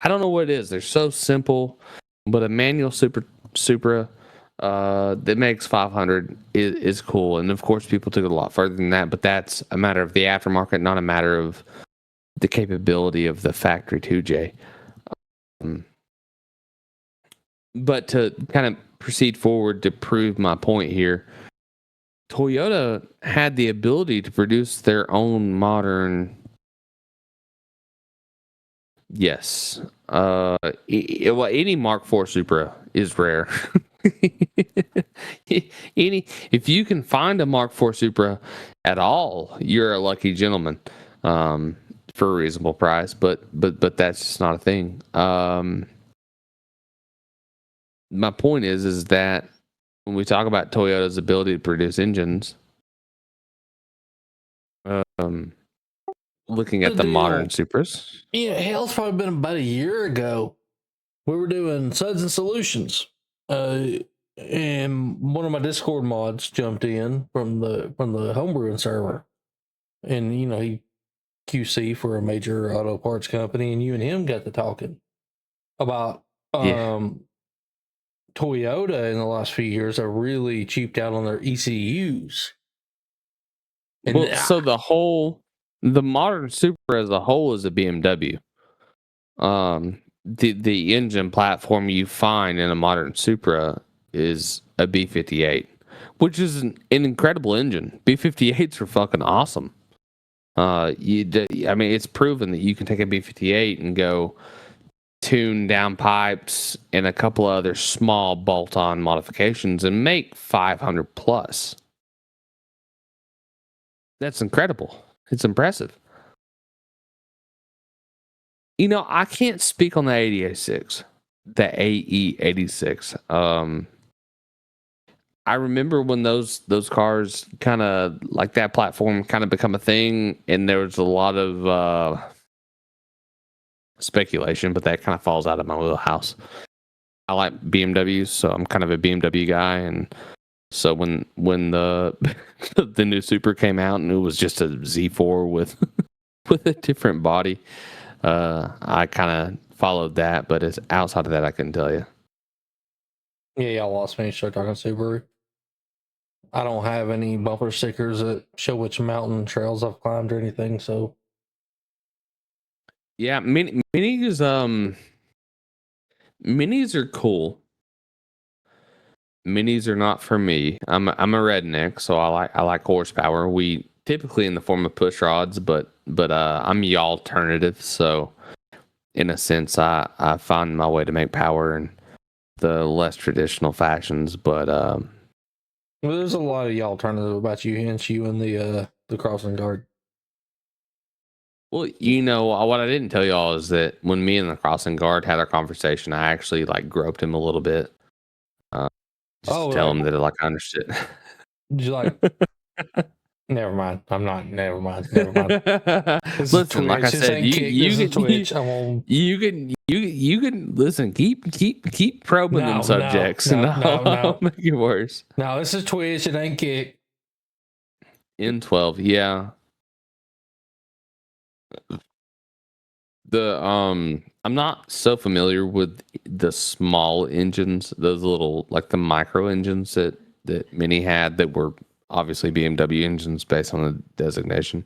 I don't know what it is. They're so simple, but a manual Supra that makes 500 is cool. And of course, people took it a lot further than that, but that's a matter of the aftermarket, not a matter of the capability of the factory 2J. But to kind of proceed forward to prove my point here, Toyota had the ability to produce their own modern. Yes. Any Mark IV Supra is rare. If you can find a Mark IV Supra at all, you're a lucky gentleman, for a reasonable price. But that's just not a thing. My point is that when we talk about Toyota's ability to produce engines, looking at the modern Supras, hell, it's probably been about a year ago. We were doing Suds and Solutions. And one of my Discord mods jumped in from the homebrewing server, and he QC for a major auto parts company, and you and him got to talking about Toyota in the last few years are really cheaped out on their ECUs. And so the modern Supra as a whole is a BMW. The engine platform you find in a modern Supra is a B58, which is an incredible engine. B58s are fucking awesome. It's proven that you can take a B58 and go tune down pipes and a couple of other small bolt-on modifications and make 500 plus. That's incredible. It's impressive. I can't speak on the AE86. The AE86. I remember when those cars kind of like that platform kind of become a thing, and there was a lot of speculation, but that kind of falls out of my wheelhouse. I like BMWs, so I'm kind of a BMW guy. And so when the the new Super came out and it was just a Z4 with with a different body, I kind of followed that. But it's outside of that, I couldn't tell you. Yeah, y'all lost me. Start talking Subaru. I don't have any bumper stickers that show which mountain trails I've climbed or anything. So yeah, minis are cool. Minis are not for me. I'm a redneck, so I like horsepower. We typically in the form of push rods, but I'm the alternative. So in a sense, I find my way to make power in the less traditional fashions. But well, there's a lot of y'all alternative about you, hence you and the crossing guard. Well, you know what I didn't tell y'all is that when me and the crossing guard had our conversation, I actually like groped him a little bit. Just to tell him that I understood. Did you like? Never mind. I'm not. Never mind. Never mind. Listen, like I said, you can listen. Keep probing them subjects, and I'll make it worse. No, this is Twitch. It ain't kick. N12, yeah. I'm not so familiar with the small engines, those little like the micro engines that Mini had that were obviously BMW engines based on the designation.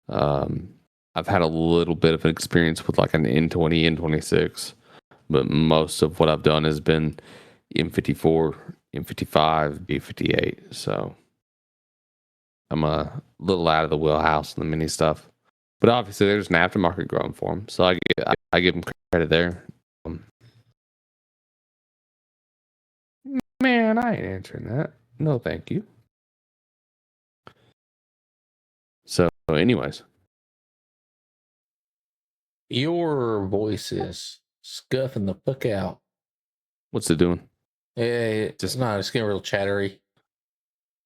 I've had a little bit of an experience with like an N20, N26, but most of what I've done has been M54, M55, B58. So I'm a little out of the wheelhouse in the Mini stuff. But obviously, there's an aftermarket growing for them, so I give them credit there. Man, I ain't answering that. No, thank you. So, anyways, your voice is scuffing the fuck out. What's it doing? It's not. It's getting real chattery.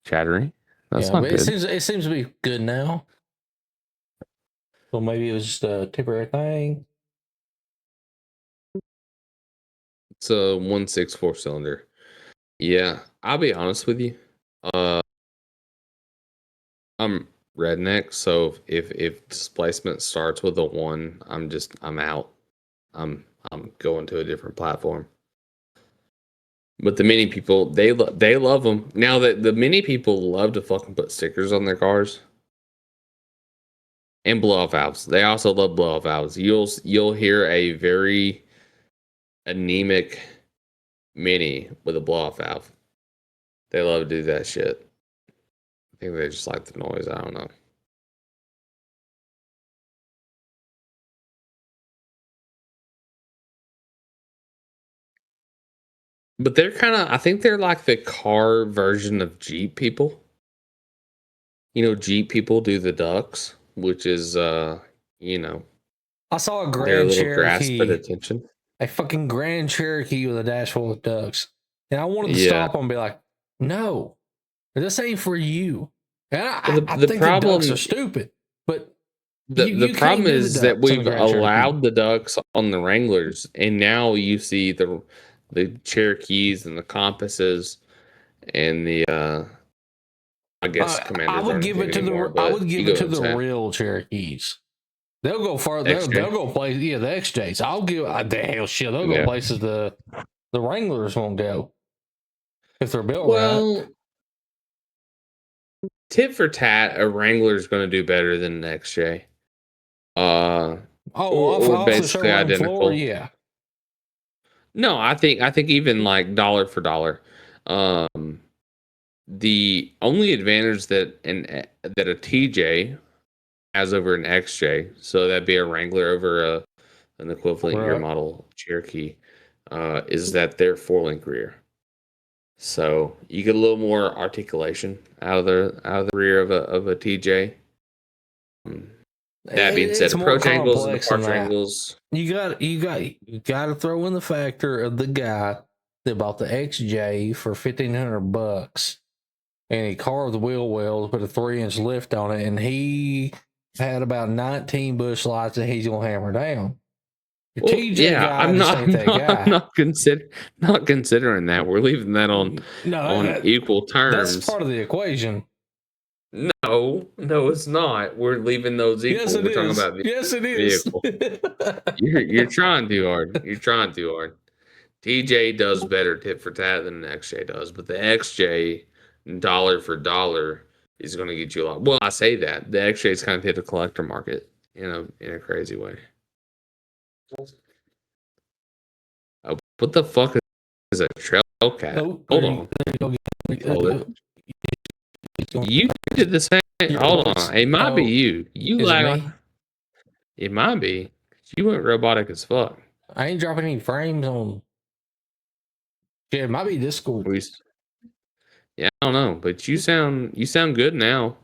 Chattery? That's not good. It seems to be good now. Well, maybe it was just a temporary thing. It's a 1.6 cylinder. Yeah, I'll be honest with you. I'm redneck, so if displacement starts with a 1, I'm out. I'm going to a different platform. But the Mini people, they love them. Now that the Mini people love to fucking put stickers on their cars. And blow-off valves. They also love blow-off valves. You'll hear a very anemic Mini with a blow-off valve. They love to do that shit. I think they just like the noise. I don't know. But they're I think they're like the car version of Jeep people. You know, Jeep people do the ducks, which is, you know. I saw a Grand Cherokee. Grasp at attention. A fucking Grand Cherokee with a dash full of ducks. And I wanted to stop and be like, no, this ain't for you. And I think the ducks are stupid. But the problem is that we've allowed the ducks on the Wranglers, and now you see the Cherokees and the Compasses and the I guess Commanders. I would give it to the real Cherokees. They'll go farther. They'll go places. Yeah, the XJs. I'll give the hell shit. They'll go places the Wranglers won't go if they're built right. Tit for tat, a Wrangler is going to do better than an XJ. Or basically identical. Floor, yeah. No, I think even like dollar for dollar. The only advantage that a TJ has over an XJ, so that'd be a Wrangler over an equivalent year model Cherokee, is that they're 4-link rear. So you get a little more articulation out of the rear of a TJ. That being said, approach angles and departure angles. You got to throw in the factor of the guy that bought the XJ for $1,500, and he carved the wheel wells, put a 3-inch lift on it, and he had about 19 bush lights that he's gonna hammer down. Your TJ yeah, guy just ain't that guy. I'm not considering that. We're leaving that on equal terms. That's part of the equation. No, it's not. We're leaving those equal. Yes, it We're is. talking about the Yes, it is. vehicle. You're trying too hard. You're trying too hard. TJ does better tit for tat than the XJ does, but the XJ dollar for dollar is going to get you a lot. Well, I say that the XJ's kind of hit the collector market in a crazy way. Oh, what the fuck is a trail cat? Hold on. You did the same. Hold on. It might be you. You lag. It might be. You went robotic as fuck. I ain't dropping any frames on. Yeah, it might be Discord. Yeah, I don't know, but you sound good now.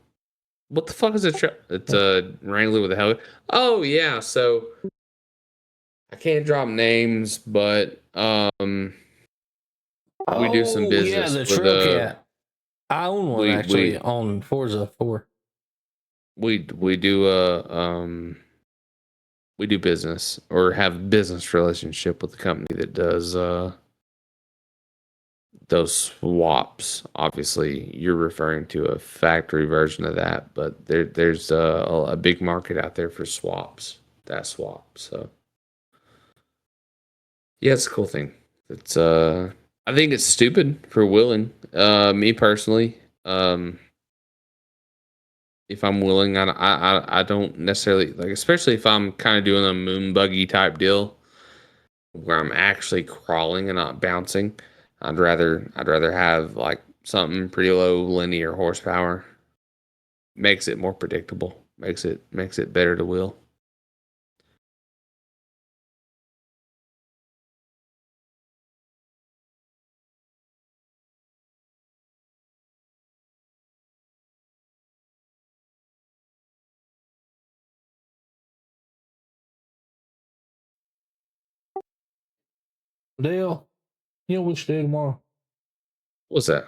What the fuck is it? It's a Wrangler with a heli. Oh yeah, so I can't drop names, but we do some business. Yeah, the with trail cat. I own one actually on Forza 4. We do we do business or have a business relationship with the company that does those swaps. Obviously, you're referring to a factory version of that, but there's a big market out there for swaps. That swap. So yeah, it's a cool thing. It's I think it's stupid for willing. Me personally, if I'm willing, I don't necessarily like, especially if I'm kind of doing a moon buggy type deal where I'm actually crawling and not bouncing. I'd rather have like something pretty low linear horsepower. Makes it more predictable. Makes it better to wheel. Dale, you know what you do tomorrow? What's that?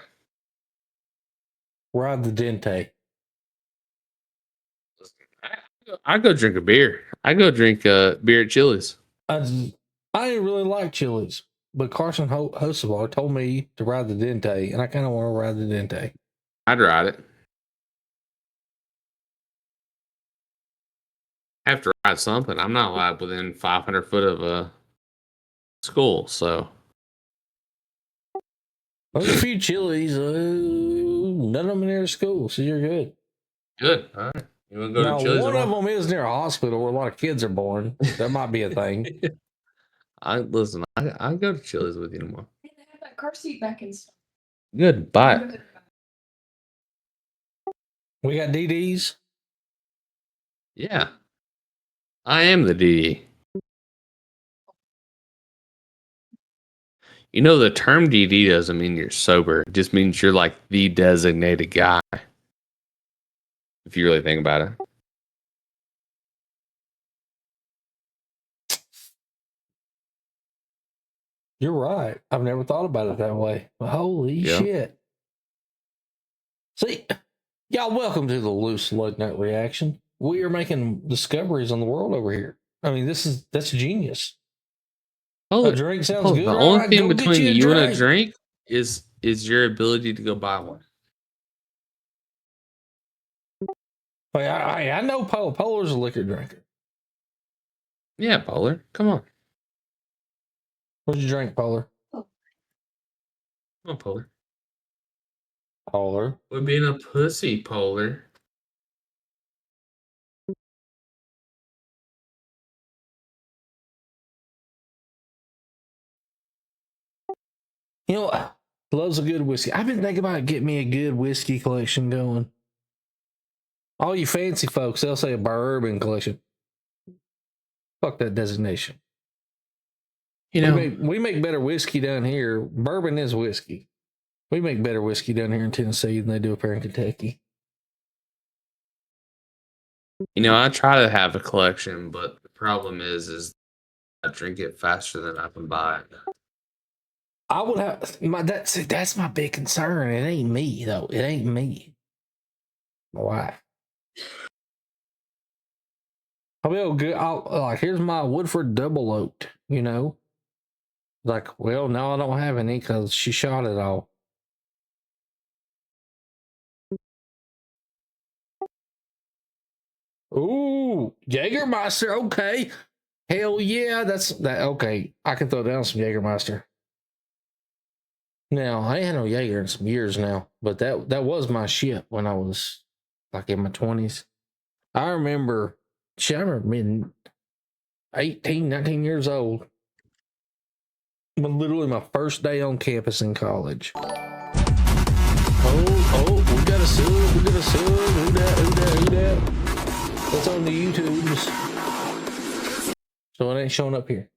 Ride the Dente. I go drink a beer. I go drink beer at Chili's. I didn't really like Chili's, but Carson Hosevar told me to ride the Dente, and I kind of want to ride the Dente. I'd ride it. I have to ride something. I'm not allowed within 500 foot of a school, so. There's a few Chili's. None of them near the school, so you're good. Good. All right. You want to go to Chili's? One of them is near a hospital where a lot of kids are born. That might be a thing. I'll go to Chili's with you tomorrow. They have that car seat back in stock. Good. Bye. We got DDs. Yeah. I am the DD. You know, the term DD doesn't mean you're sober. It just means you're like the designated guy. If you really think about it. You're right. I've never thought about it that way. Holy shit. See, y'all, welcome to the Loose Lugnut Reaction. We are making discoveries on the world over here. I mean, that's genius. A drink sounds good. The only thing between you and a drink is your ability to go buy one. I know Polar's a liquor drinker. Yeah, Polar. Come on. What'd you drink, Polar? Come on, Polar. Polar. We're being a pussy, Polar. You know, loves a good whiskey. I've been thinking about getting me a good whiskey collection going. All you fancy folks, they'll say a bourbon collection. Fuck that designation. You know, we make better whiskey down here. Bourbon is whiskey. We make better whiskey down here in Tennessee than they do up here in Kentucky. You know, I try to have a collection, but the problem is I drink it faster than I can buy it. I would have that's my big concern. It ain't me though. It ain't me. My wife. I'll be able to like, here's my Woodford double oaked, you know? Like, well, no, I don't have any because she shot it all. Ooh, Jägermeister, okay. Hell yeah, that's that. Okay, I can throw down some Jägermeister. Now, I ain't had no Jaeger in some years now, but that was my shit when I was like in my 20s. I remember being 18, 19 years old. But literally my first day on campus in college. Oh, we got a sub, Who that? That's on the YouTubes. So it ain't showing up here.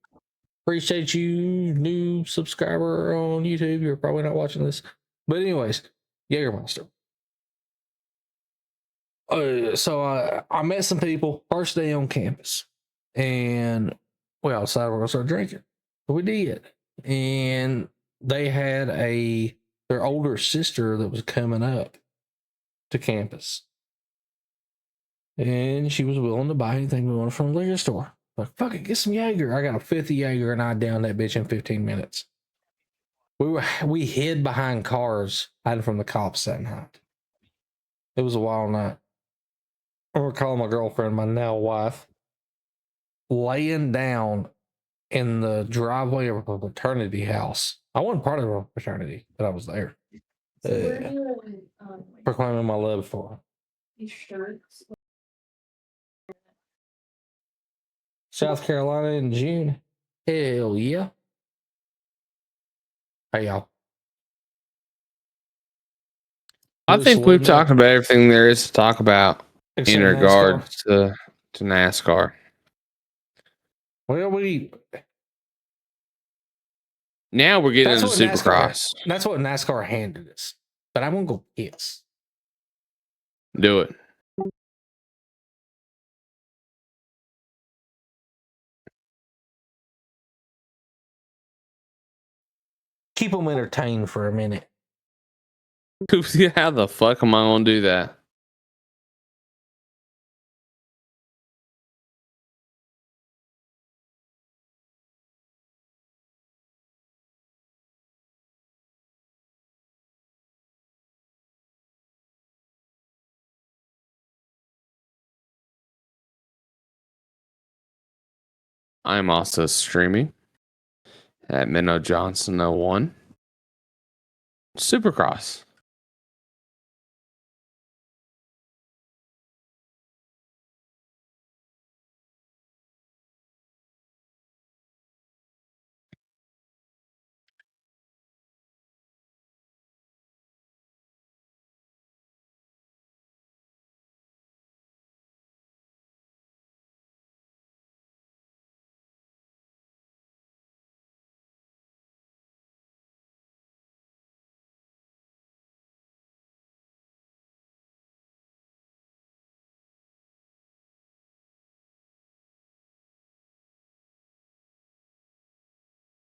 Appreciate you, new subscriber on YouTube. You're probably not watching this. But anyways, Jägermeister. So I met some people first day on campus. And we all decided we're going to start drinking. So we did. And they had their older sister that was coming up to campus. And she was willing to buy anything we wanted from the liquor store. Like, fuck it, get some Jaeger. I got a fifth of Jaeger and I downed that bitch in 15 minutes. We hid behind cars, hiding from the cops that night. It was a wild night. I remember calling my girlfriend, my now wife, laying down in the driveway of a fraternity house. I wasn't part of a fraternity, but I was there. Proclaiming my love for her. These shirts. South Carolina in June. Hell yeah. Hey, y'all. I think we've talked about everything there is to talk about in regards to NASCAR. Well, now we're getting into Supercross. That's what NASCAR handed us. But I'm going to go piss. Do it. Keep them entertained for a minute. How the fuck am I going to do that? I'm also streaming at Minnow Johnson 01. Supercross.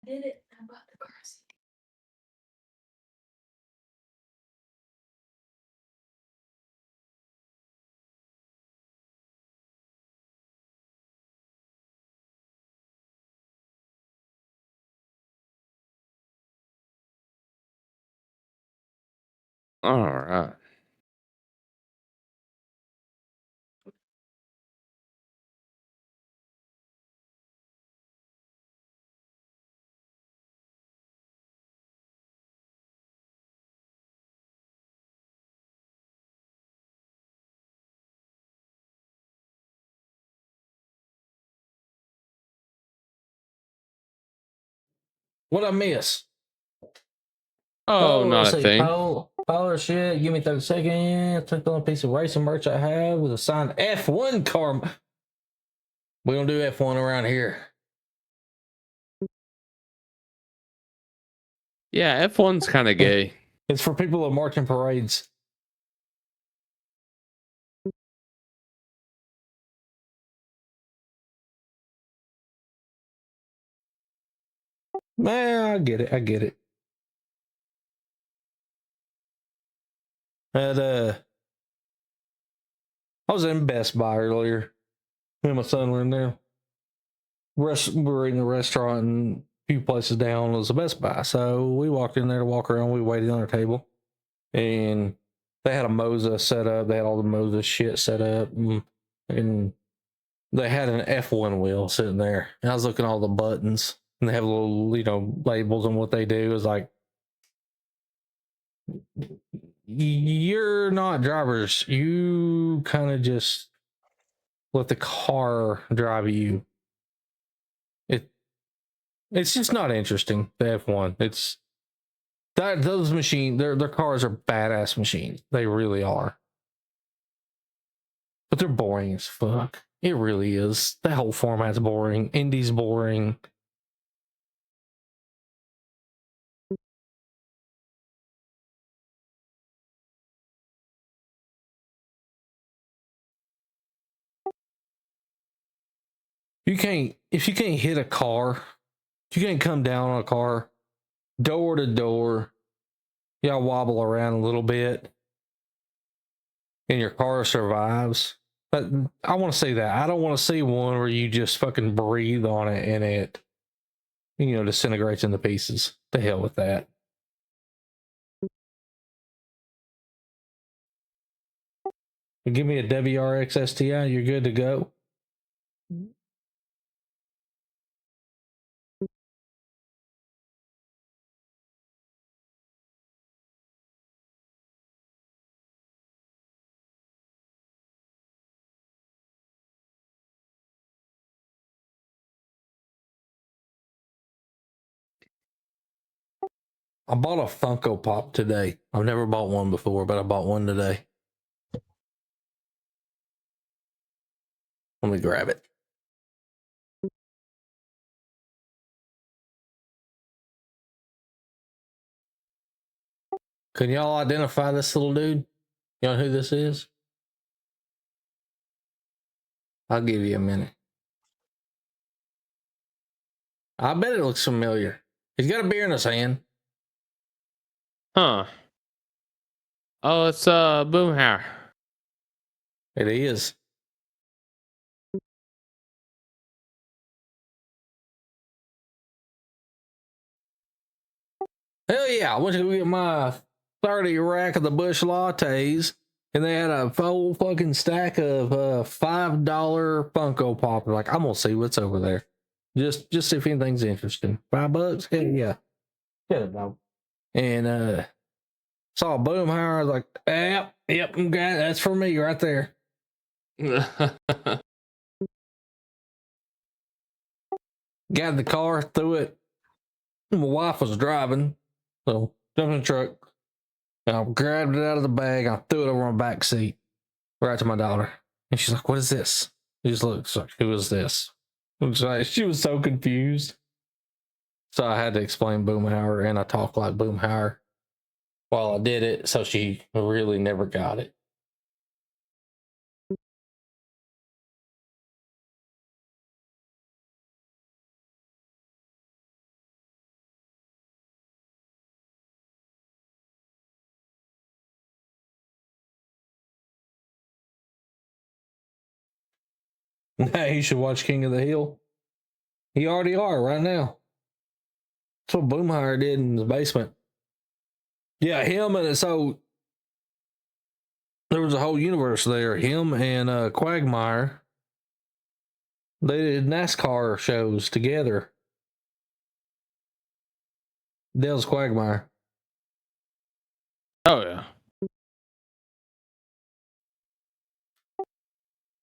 Did it? I bought the car seat. All right. What I miss? Oh, not let's a see. thing. Power shit. Give me 30 seconds. Took on a piece of racing merch I have with a signed F1 car. We don't do F1 around here. Yeah, F1's kind of gay. It's for people that march in parades. Man, I get it. And I was in Best Buy earlier, Me and my son were in there. We were in the restaurant, and a few places down was a Best Buy. So we walked in there to walk around. We waited on our table, and they had a Moza set up. They had all the Moza shit set up, and they had an F1 wheel sitting there. And I was looking at all the buttons, and they have little, labels on what they do. It's like, you're not drivers. You kind of just let the car drive you. It's just not interesting. The F1. It's that those machines. Their cars are badass machines. They really are. But they're boring as fuck. It really is. The whole format's boring. Indy's boring. If you can't hit a car, if you can't come down on a car, door to door, y'all wobble around a little bit, and your car survives. But I want to see that. I don't want to see one where you just fucking breathe on it and it, disintegrates into pieces. The hell with that. Give me a WRX STI, you're good to go. I bought a Funko Pop today. I've never bought one before, but I bought one today. Let me grab it. Can y'all identify this little dude? You know who this is? I'll give you a minute. I bet it looks familiar. He's got a beer in his hand. Huh. Oh, it's Boomhauer. It is. Hell yeah, I went to get my 30 rack of the Bush lattes, and they had a full fucking stack of $5 Funko Pop. Like, I'm gonna see what's over there. Just see if anything's interesting. $5? Hell yeah. Get it, dog. And saw a Boomhauer. I was like, yep, that's for me right there. Got in the car, threw it. My wife was driving, so jumped in the truck. And I grabbed it out of the bag. I threw it over my back seat, right to my daughter. And she's like, "What is this?" She just looks like, "Who is this?" She was so confused. So I had to explain Boomhauer, and I talked like Boomhauer while I did it, so she really never got it. Now you should watch King of the Hill. You already are right now. That's what Boomhauer did in the basement. Yeah, him and so there was a whole universe there. Him and Quagmire. They did NASCAR shows together. Dale's Quagmire. Oh yeah.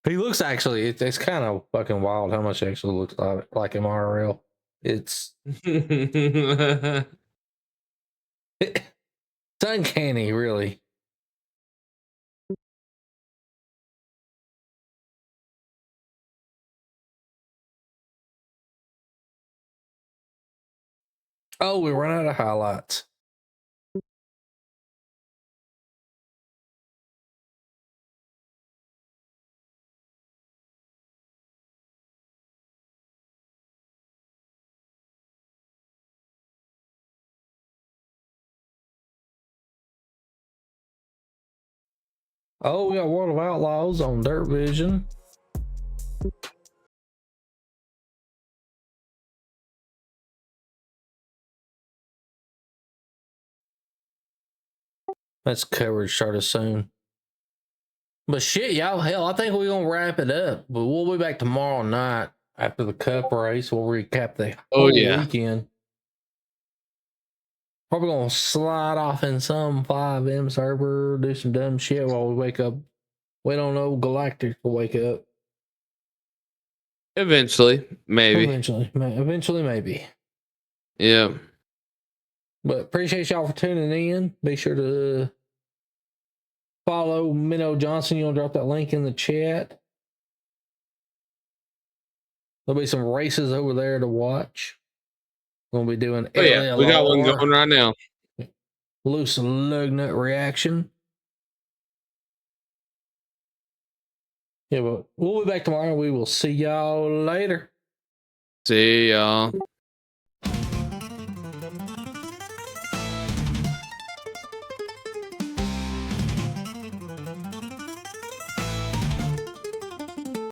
He looks actually. It's kind of fucking wild how much he actually looks like him IRL. It's it's uncanny, really. Oh, we run out of highlights. Oh, we got World of Outlaws on Dirt Vision. That's coverage started soon. But shit, y'all, hell, I think we're going to wrap it up. But we'll be back tomorrow night after the Cup race. We'll recap the whole weekend. Probably going to slide off in some 5M server, do some dumb shit while we wake up. We don't know. Galactic will wake up. Eventually, maybe. Eventually, maybe. Yeah. But appreciate y'all for tuning in. Be sure to follow Minnow Johnson. You'll drop that link in the chat. There'll be some races over there to watch. We'll be doing yeah, we got one going right now. Loose Lugnut reaction. Yeah, but we'll be back tomorrow. We will see y'all later. See y'all.